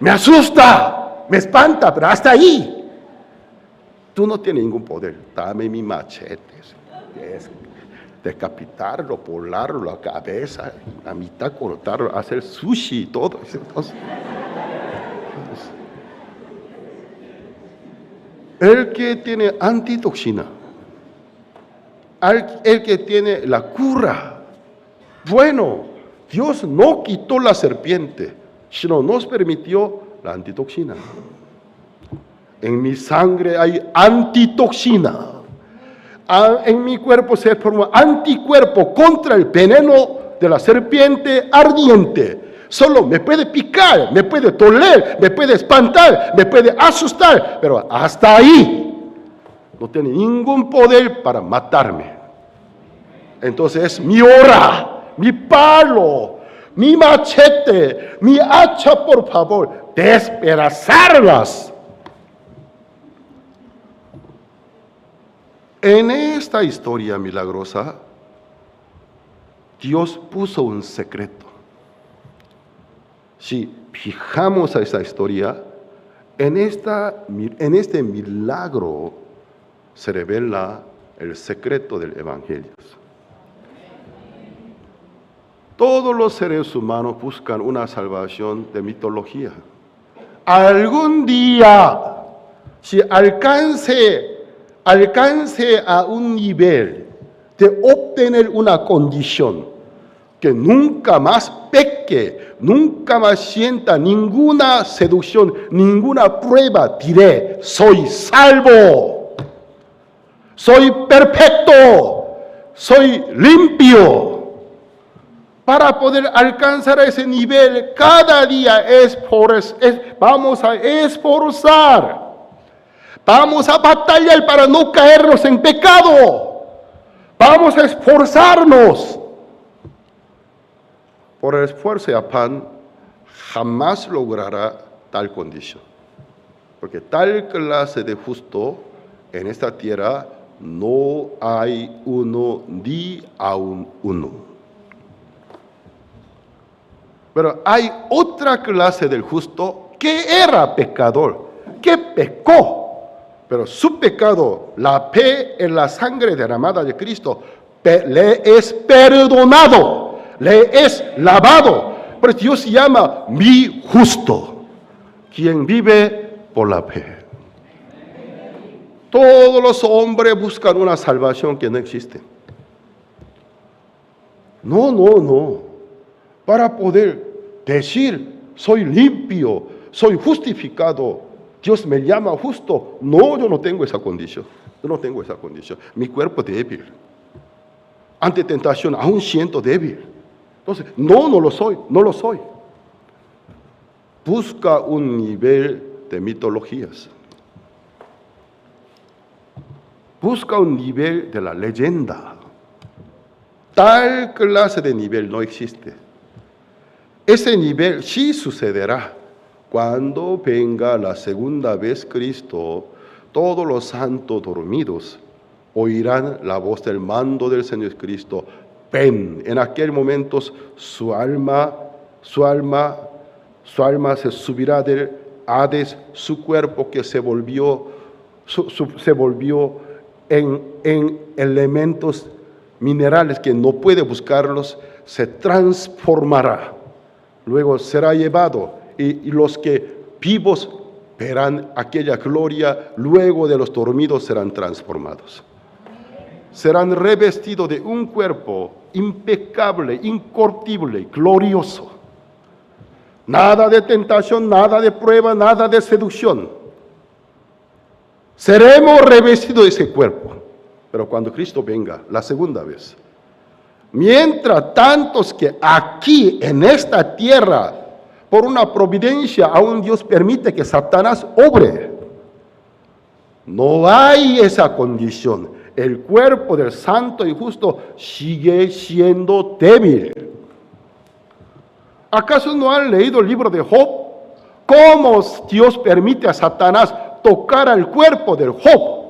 Me asusta, me espanta, pero hasta ahí. Tú no tienes ningún poder. Dame mi machete. Es decapitarlo, volarlo la cabeza, a mitad cortarlo, hacer sushi y todo. Entonces, el que tiene antitoxina, el que tiene la cura. Bueno, Dios no quitó la serpiente, sino nos permitió la antitoxina. En mi sangre hay antitoxina. En mi cuerpo se forma anticuerpo contra el veneno de la serpiente ardiente. Solo me puede picar, me puede doler, me puede espantar, me puede asustar, pero hasta ahí no tiene ningún poder para matarme. Entonces es mi hora, mi palo, mi machete, mi hacha, por favor, despedazarlas. En esta historia milagrosa, Dios puso un secreto. Si fijamos a esa historia, en este milagro se revela el secreto del Evangelio. Todos los seres humanos buscan una salvación de mitología. Algún día, si alcance a un nivel de obtener una condición, que nunca más peque, nunca más sienta ninguna seducción, ninguna prueba, diré, soy salvo, soy perfecto, soy limpio. Para poder alcanzar ese nivel, cada día vamos a esforzar. Vamos a batallar para no caernos en pecado. Vamos a esforzarnos. Por el esfuerzo y afán, jamás logrará tal condición. Porque tal clase de justo en esta tierra no hay uno ni aun uno. Pero hay otra clase del justo que era pecador, que pecó. Pero su pecado, la fe en la sangre derramada de Cristo, le es perdonado, le es lavado. Por eso Dios se llama mi justo, quien vive por la fe. Todos los hombres buscan una salvación que no existe. No. Para poder decir, soy limpio, soy justificado, Dios me llama justo. No, yo no tengo esa condición. Mi cuerpo es débil. Ante tentación, aún siento débil. Entonces, no lo soy. Busca un nivel de mitologías. Busca un nivel de la leyenda. Tal clase de nivel no existe. Ese nivel sí sucederá. Cuando venga la segunda vez Cristo, todos los santos dormidos oirán la voz del mando del Señor Cristo. Ven, en aquel momento su alma se subirá del Hades, su cuerpo que se volvió en elementos minerales que no puede buscarlos, se transformará. Luego será llevado y los que vivos verán aquella gloria, luego de los dormidos serán transformados. Serán revestidos de un cuerpo impecable, incorruptible, glorioso. Nada de tentación, nada de prueba, nada de seducción. Seremos revestidos de ese cuerpo. Pero cuando Cristo venga, la segunda vez, mientras tantos que aquí en esta tierra, por una providencia, aún Dios permite que Satanás obre. No hay esa condición. El cuerpo del santo y justo sigue siendo débil. ¿Acaso no han leído el libro de Job? ¿Cómo Dios permite a Satanás tocar al cuerpo del Job?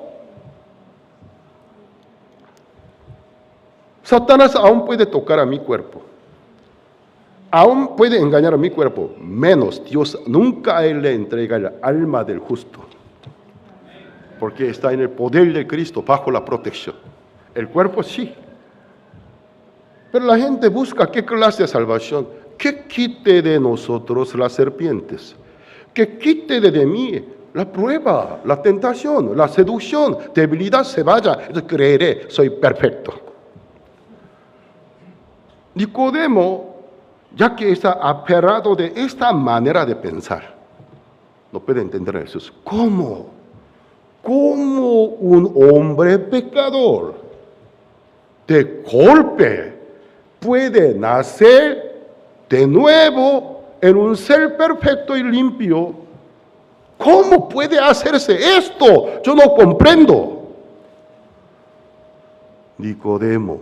Satanás aún puede tocar a mi cuerpo. Aún puede engañar a mi cuerpo. Menos Dios nunca a él le entrega el alma del justo. Porque está en el poder de Cristo, bajo la protección. El cuerpo sí. Pero la gente busca qué clase de salvación. Que quite de nosotros las serpientes. Que quite de mí la prueba, la tentación, la seducción, debilidad se vaya. Entonces creeré, soy perfecto. Nicodemo, ya que está aferrado de esta manera de pensar, no puede entender a Jesús. ¿Cómo? ¿Cómo un hombre pecador de golpe puede nacer de nuevo en un ser perfecto y limpio? ¿Cómo puede hacerse esto? Yo no comprendo. Nicodemo,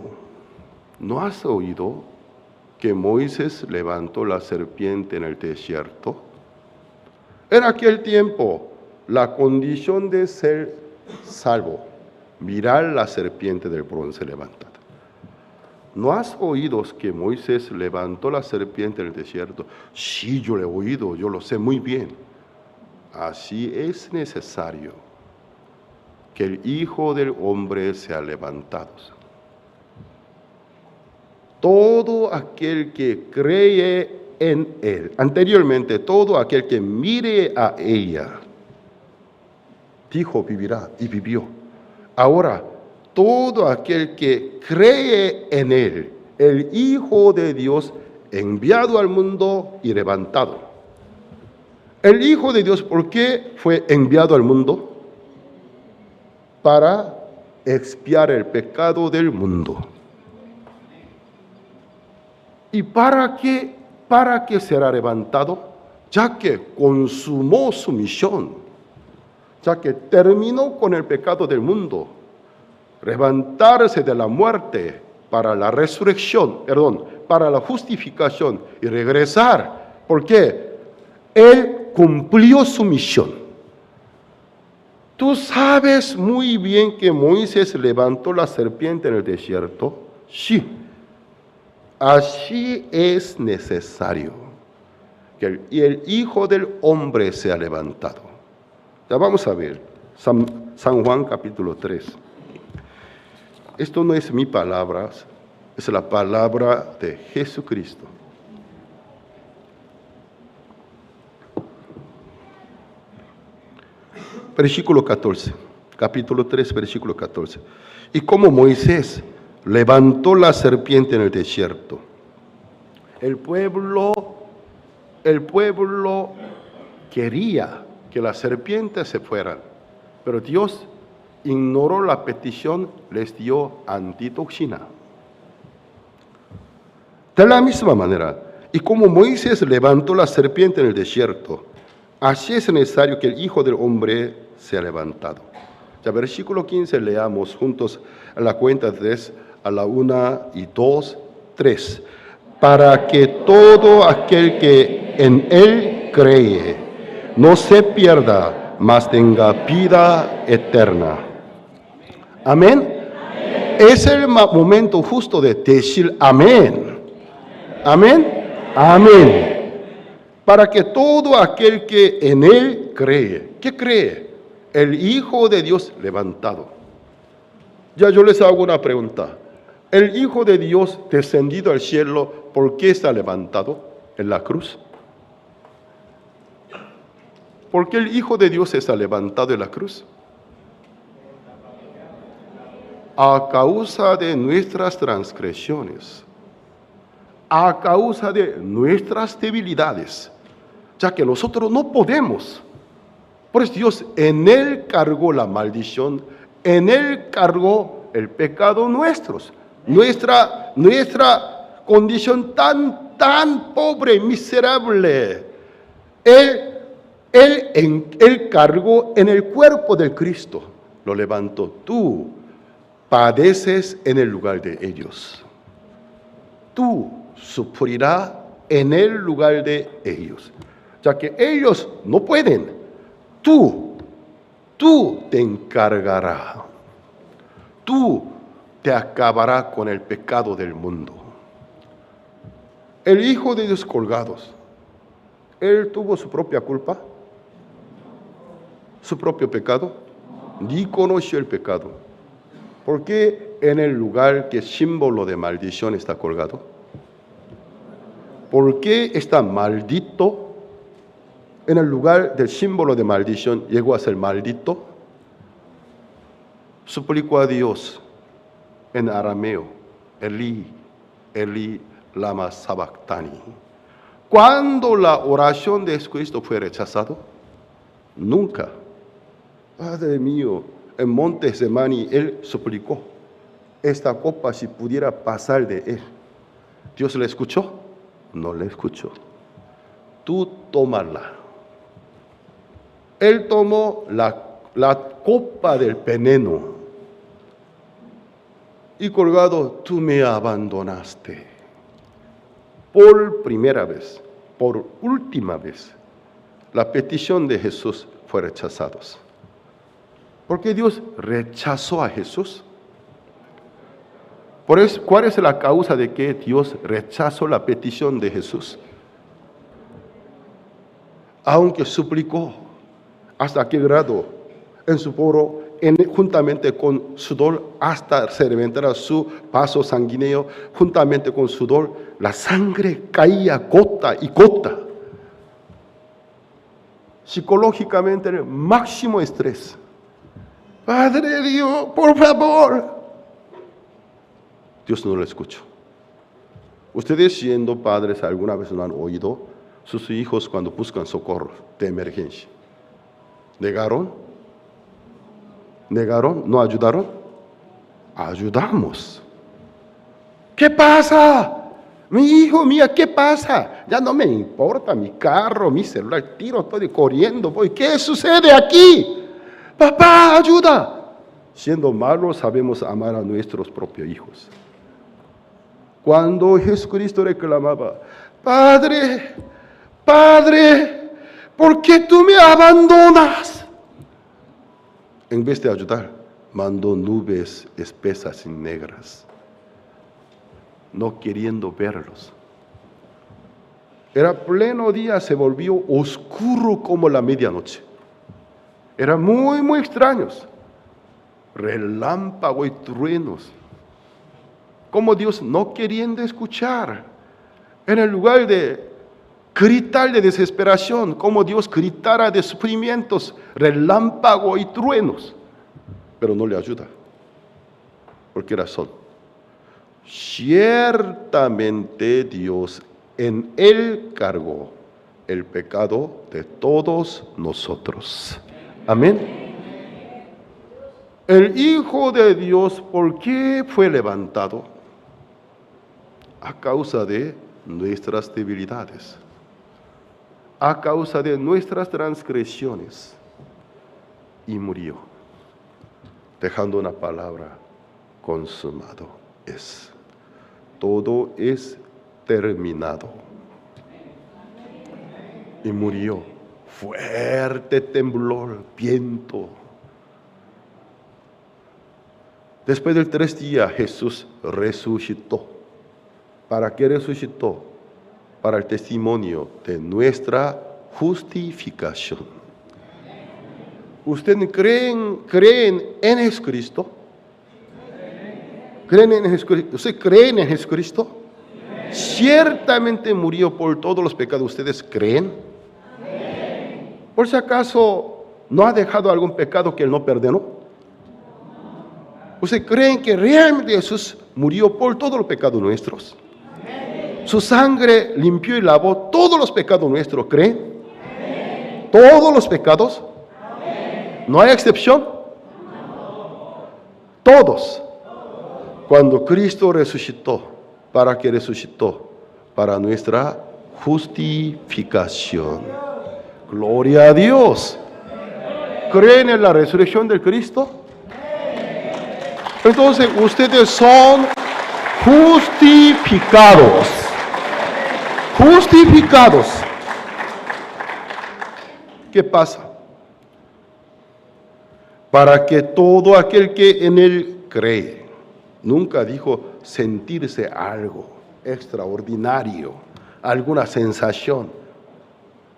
¿no has oído que Moisés levantó la serpiente en el desierto? En aquel tiempo, la condición de ser salvo, mirar la serpiente del bronce levantada. ¿No has oído que Moisés levantó la serpiente en el desierto? Sí, yo lo he oído, yo lo sé muy bien. Así es necesario que el Hijo del Hombre sea levantado. Todo aquel que cree en Él, anteriormente, todo aquel que mire a ella, dijo vivirá y vivió. Ahora, todo aquel que cree en Él, el Hijo de Dios, enviado al mundo y levantado. El Hijo de Dios, ¿por qué fue enviado al mundo? Para expiar el pecado del mundo. ¿Y para qué será levantado? Ya que consumó su misión, ya que terminó con el pecado del mundo, levantarse de la muerte para la resurrección, para la justificación y regresar. ¿Por qué? Él cumplió su misión. ¿Tú sabes muy bien que Moisés levantó la serpiente en el desierto? Sí. Así es necesario que el Hijo del Hombre sea levantado. Ya vamos a ver, San Juan capítulo 3. Esto no es mi palabra, es la palabra de Jesucristo. Versículo 14, capítulo 3, versículo 14. Y como Moisés levantó la serpiente en el desierto, el pueblo quería que las serpientes se fueran, pero Dios ignoró la petición, les dio antitoxina. De la misma manera, y como Moisés levantó la serpiente en el desierto, así es necesario que el Hijo del Hombre sea levantado. Ya versículo 15 leamos juntos a la cuenta de 3, a la 1 y 2, 3. Para que todo aquel que en Él cree no se pierda, mas tenga vida eterna. Amén. Es el momento justo de decir amén. Amén. Amén. Para que todo aquel que en Él cree, ¿qué cree? El Hijo de Dios levantado. Ya yo les hago una pregunta. El Hijo de Dios descendido al cielo, ¿por qué está levantado en la cruz? ¿Por qué el Hijo de Dios está levantado en la cruz? A causa de nuestras transgresiones, a causa de nuestras debilidades, ya que nosotros no podemos. Por eso Dios en Él cargó la maldición, en Él cargó el pecado nuestros, nuestra condición tan pobre, miserable. Él cargó en el cuerpo del Cristo, lo levantó. Tú padeces en el lugar de ellos. Tú sufrirás en el lugar de ellos, ya que ellos no pueden. Tú te encargarás. Tú te acabarás con el pecado del mundo. El Hijo de Dios colgados, ¿Él tuvo su propia culpa? ¿Su propio pecado? Ni conoció el pecado. ¿Por qué en el lugar que es símbolo de maldición está colgado? ¿Por qué está maldito? En el lugar del símbolo de maldición llegó a ser maldito. Suplicó a Dios en arameo, Eli, Eli, lama sabactani. ¿Cuándo la oración de Jesucristo fue rechazado? Nunca. Padre mío, en monte Getsemaní, Él suplicó, esta copa si pudiera pasar de Él. ¿Dios le escuchó? No le escuchó. Tú tómala. Él tomó la copa del veneno y colgado, tú me abandonaste. Por primera vez, por última vez, la petición de Jesús fue rechazada. ¿Por qué Dios rechazó a Jesús? ¿Cuál es la causa de que Dios rechazó la petición de Jesús? Aunque suplicó, ¿hasta qué grado? En su poro, juntamente con sudor, hasta se reventara su vaso sanguíneo, juntamente con sudor, la sangre caía gota y gota. Psicológicamente, el máximo estrés. Padre Dios, por favor. Dios no lo escuchó. Ustedes, siendo padres, alguna vez no han oído sus hijos cuando buscan socorro de emergencia. ¿Negaron? ¿Negaron? ¿No ayudaron? Ayudamos. ¿Qué pasa? Mi hijo, mía, ¿qué pasa? Ya no me importa mi carro, mi celular, tiro, estoy corriendo, voy. ¿Qué sucede aquí? Papá, ayuda. Siendo malos, sabemos amar a nuestros propios hijos. Cuando Jesucristo reclamaba, Padre, Padre, ¿por qué tú me abandonas? En vez de ayudar, mandó nubes espesas y negras, no queriendo verlos. Era pleno día, se volvió oscuro como la medianoche. Era muy, muy extraños. Relámpago y truenos. Como Dios no queriendo escuchar. En el lugar de gritar de desesperación, como Dios gritara de sufrimientos, relámpago y truenos. Pero no le ayuda. ¿Por qué razón? Ciertamente Dios en Él cargó el pecado de todos nosotros. Amén. El Hijo de Dios, ¿por qué fue levantado? A causa de nuestras debilidades, a causa de nuestras transgresiones, y murió, dejando una palabra: consumado es. Todo es terminado. Y murió. Fuerte temblor, viento. Después de 3 días, Jesús resucitó. ¿Para qué resucitó? Para el testimonio de nuestra justificación. ¿Ustedes creen en Jesucristo? ¿Creen en Jesucristo? ¿Ustedes creen en Jesucristo? Ciertamente murió por todos los pecados. ¿Ustedes creen? ¿Por si acaso no ha dejado algún pecado que Él no perdonó? ¿Ustedes creen que realmente Jesús murió por todos los pecados nuestros? Su sangre limpió y lavó todos los pecados nuestros. ¿Creen? ¿Todos los pecados? ¿No hay excepción? Todos. Cuando Cristo resucitó, ¿para qué resucitó? Para nuestra justificación. Gloria a Dios. ¿Creen en la resurrección del Cristo? Entonces ustedes son justificados. Justificados. ¿Qué pasa? Para que todo aquel que en Él cree, nunca dijo sentirse algo extraordinario, alguna sensación,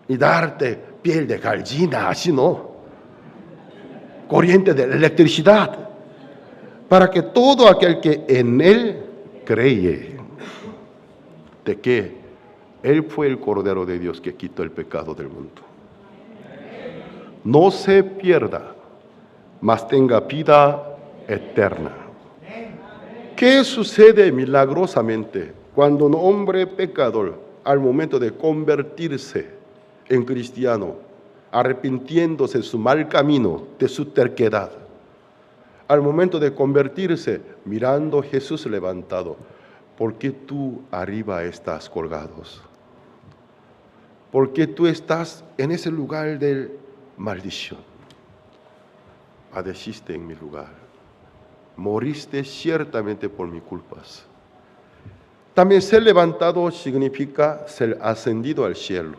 y darte piel de gallina, así no, corriente de electricidad, para que todo aquel que en Él cree, de que Él fue el Cordero de Dios que quitó el pecado del mundo, no se pierda, mas tenga vida eterna. ¿Qué sucede milagrosamente cuando un hombre pecador, al momento de convertirse en cristiano, arrepintiéndose de su mal camino, de su terquedad. Al momento de convertirse, mirando a Jesús levantado, ¿por qué tú arriba estás colgados? ¿Por qué tú estás en ese lugar de maldición? Padeciste en mi lugar. Moriste ciertamente por mis culpas. También ser levantado significa ser ascendido al cielo.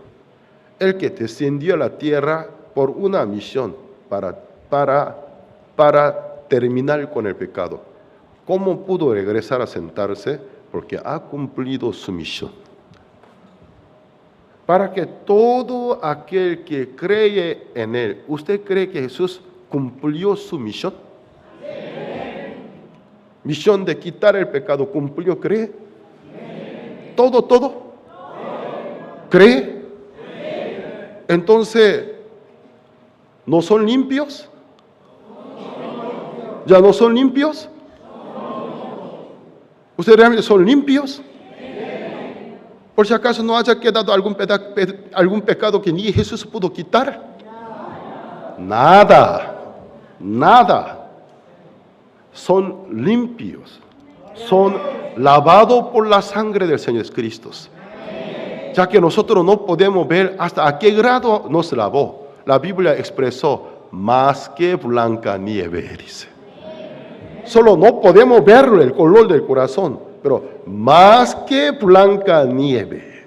El que descendió a la tierra por una misión para terminar con el pecado. ¿Cómo pudo regresar a sentarse? Porque ha cumplido su misión. Para que todo aquel que cree en Él, ¿usted cree que Jesús cumplió su misión? Sí. Misión de quitar el pecado, ¿cumplió? ¿Cree? Sí. ¿Todo? ¿Cree? Sí. Entonces, ¿no son limpios? ¿Ya no son limpios? ¿Ustedes realmente son limpios? Por si acaso no haya quedado algún pecado que ni Jesús pudo quitar. Nada. Son limpios. Son lavados por la sangre del Señor Cristo. Ya que nosotros no podemos ver hasta a qué grado nos lavó. La Biblia expresó, más que blanca nieve, dice. Solo no podemos verlo, el color del corazón, pero más que blanca nieve.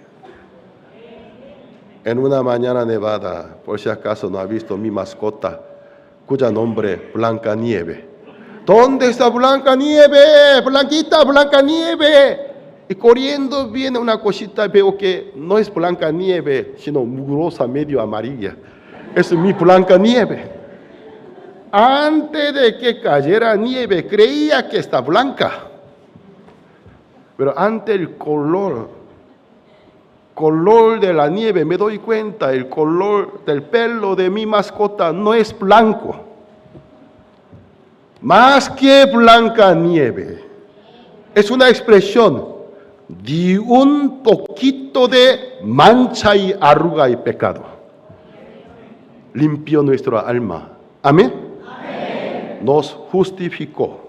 En una mañana nevada, por si acaso no ha visto mi mascota, cuyo nombre Blanca Nieve. ¿Dónde está Blanca Nieve? Blanquita, Blanca Nieve. Y corriendo viene una cosita y veo que no es Blanca Nieve, sino mugrosa, medio amarilla. Es mi Blanca Nieve. Antes de que cayera nieve, creía que está blanca. Pero ante el color de la nieve, me doy cuenta, el color del pelo de mi mascota no es blanco. Más que blanca nieve. Es una expresión de un poquito de mancha y arruga y pecado. Limpió nuestra alma. Amén. Nos justificó.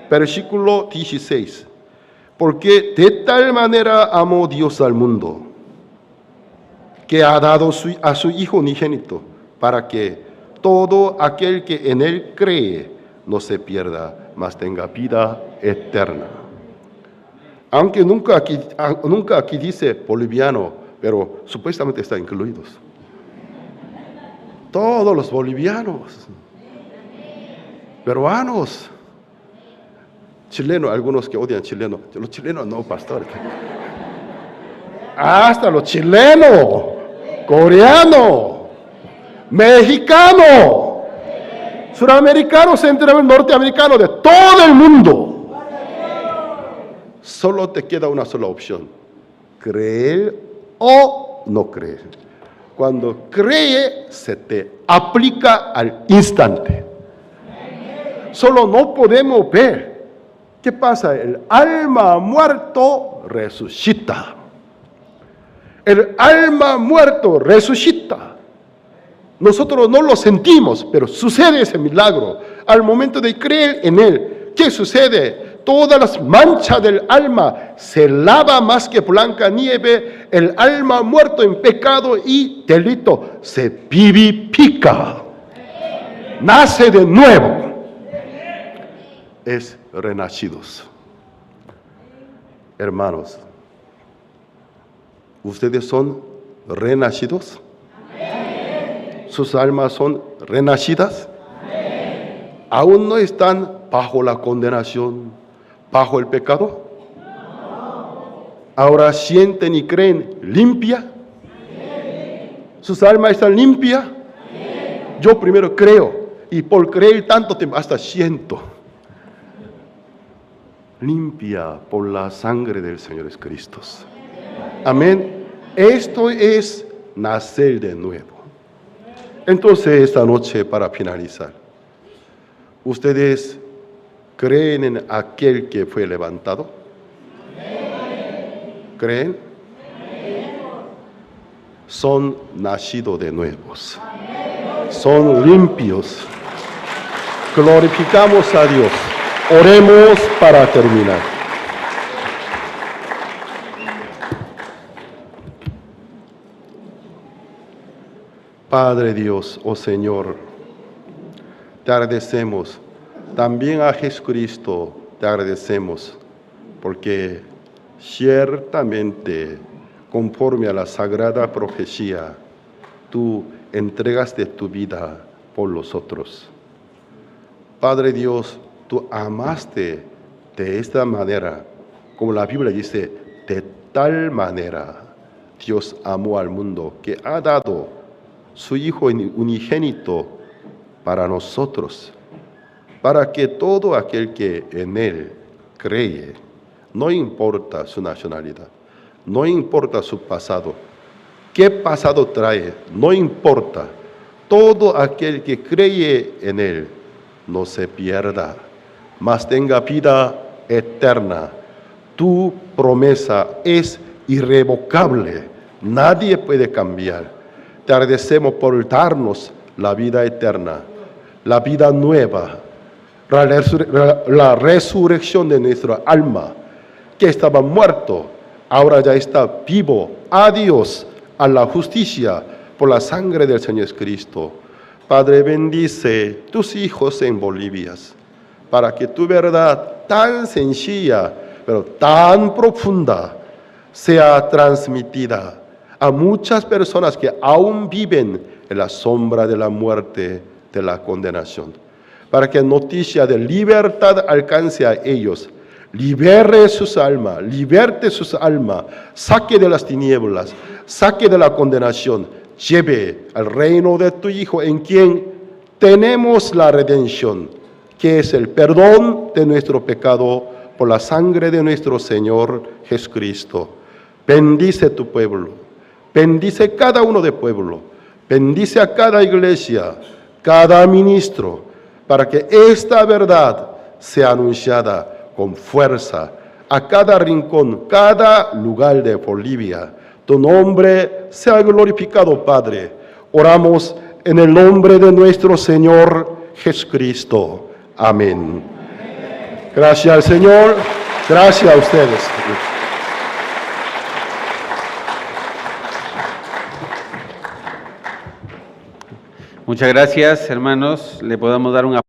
Versículo 16. Porque de tal manera amó Dios al mundo, que ha dado a su Hijo unigénito, para que todo aquel que en Él cree no se pierda, mas tenga vida eterna. Aunque nunca aquí dice boliviano, pero supuestamente está incluidos. Todos los bolivianos, peruanos, chilenos, algunos que odian chilenos. Los chilenos no, pastor. Hasta los chilenos, coreanos, mexicanos, suramericanos, centroamericanos, norteamericanos, de todo el mundo. Solo te queda una sola opción: creer o no creer. Cuando cree, se te aplica al instante. Solo no podemos ver. ¿Qué pasa? El alma muerto resucita. El alma muerto resucita. Nosotros no lo sentimos, pero sucede ese milagro. Al momento de creer en Él, ¿qué sucede? Todas las manchas del alma se lava más que blanca nieve. El alma muerto en pecado y delito se vivifica. Nace de nuevo. Es renacidos. Hermanos, ¿ustedes son renacidos? Amén. ¿Sus almas son renacidas? Amén. ¿Aún no están bajo la condenación, bajo el pecado? No. ¿Ahora sienten y creen limpia? Amén. ¿Sus almas están limpias? Amén. Yo primero creo, y por creer tanto tiempo hasta siento. Limpia por la sangre del Señor Cristo. Amén. Esto es nacer de nuevo. Entonces, esta noche, para finalizar, ¿ustedes creen en aquel que fue levantado? ¿Creen? son nacidos de nuevos, son limpios. Glorificamos a Dios. Oremos para terminar. Padre Dios, oh Señor, te agradecemos. También a Jesucristo te agradecemos, porque ciertamente, conforme a la sagrada profecía, tú entregaste tu vida por los otros. Padre Dios, tú amaste de esta manera, como la Biblia dice, de tal manera Dios amó al mundo que ha dado su Hijo unigénito para nosotros, para que todo aquel que en Él cree, no importa su nacionalidad, no importa su pasado, qué pasado trae, no importa, todo aquel que cree en Él no se pierda, mas tenga vida eterna. Tu promesa es irrevocable, nadie puede cambiar. Te agradecemos por darnos la vida eterna, la vida nueva, la resurrección de nuestra alma, que estaba muerto, ahora ya está vivo. Adiós a la justicia por la sangre del Señor Jesucristo. Padre, bendice tus hijos en Bolivia, para que tu verdad tan sencilla, pero tan profunda, sea transmitida a muchas personas que aún viven en la sombra de la muerte, de la condenación, para que noticia de libertad alcance a ellos, libere sus almas, liberte sus almas, saque de las tinieblas, saque de la condenación, lleve al reino de tu Hijo, en quien tenemos la redención, que es el perdón de nuestro pecado por la sangre de nuestro Señor Jesucristo. Bendice tu pueblo. Bendice cada uno de pueblo, bendice a cada iglesia, cada ministro, para que esta verdad sea anunciada con fuerza a cada rincón, cada lugar de Bolivia. Tu nombre sea glorificado, Padre. Oramos en el nombre de nuestro Señor Jesucristo. Amén. Gracias al Señor, gracias a ustedes. Muchas gracias, hermanos. Le podemos dar un aplauso.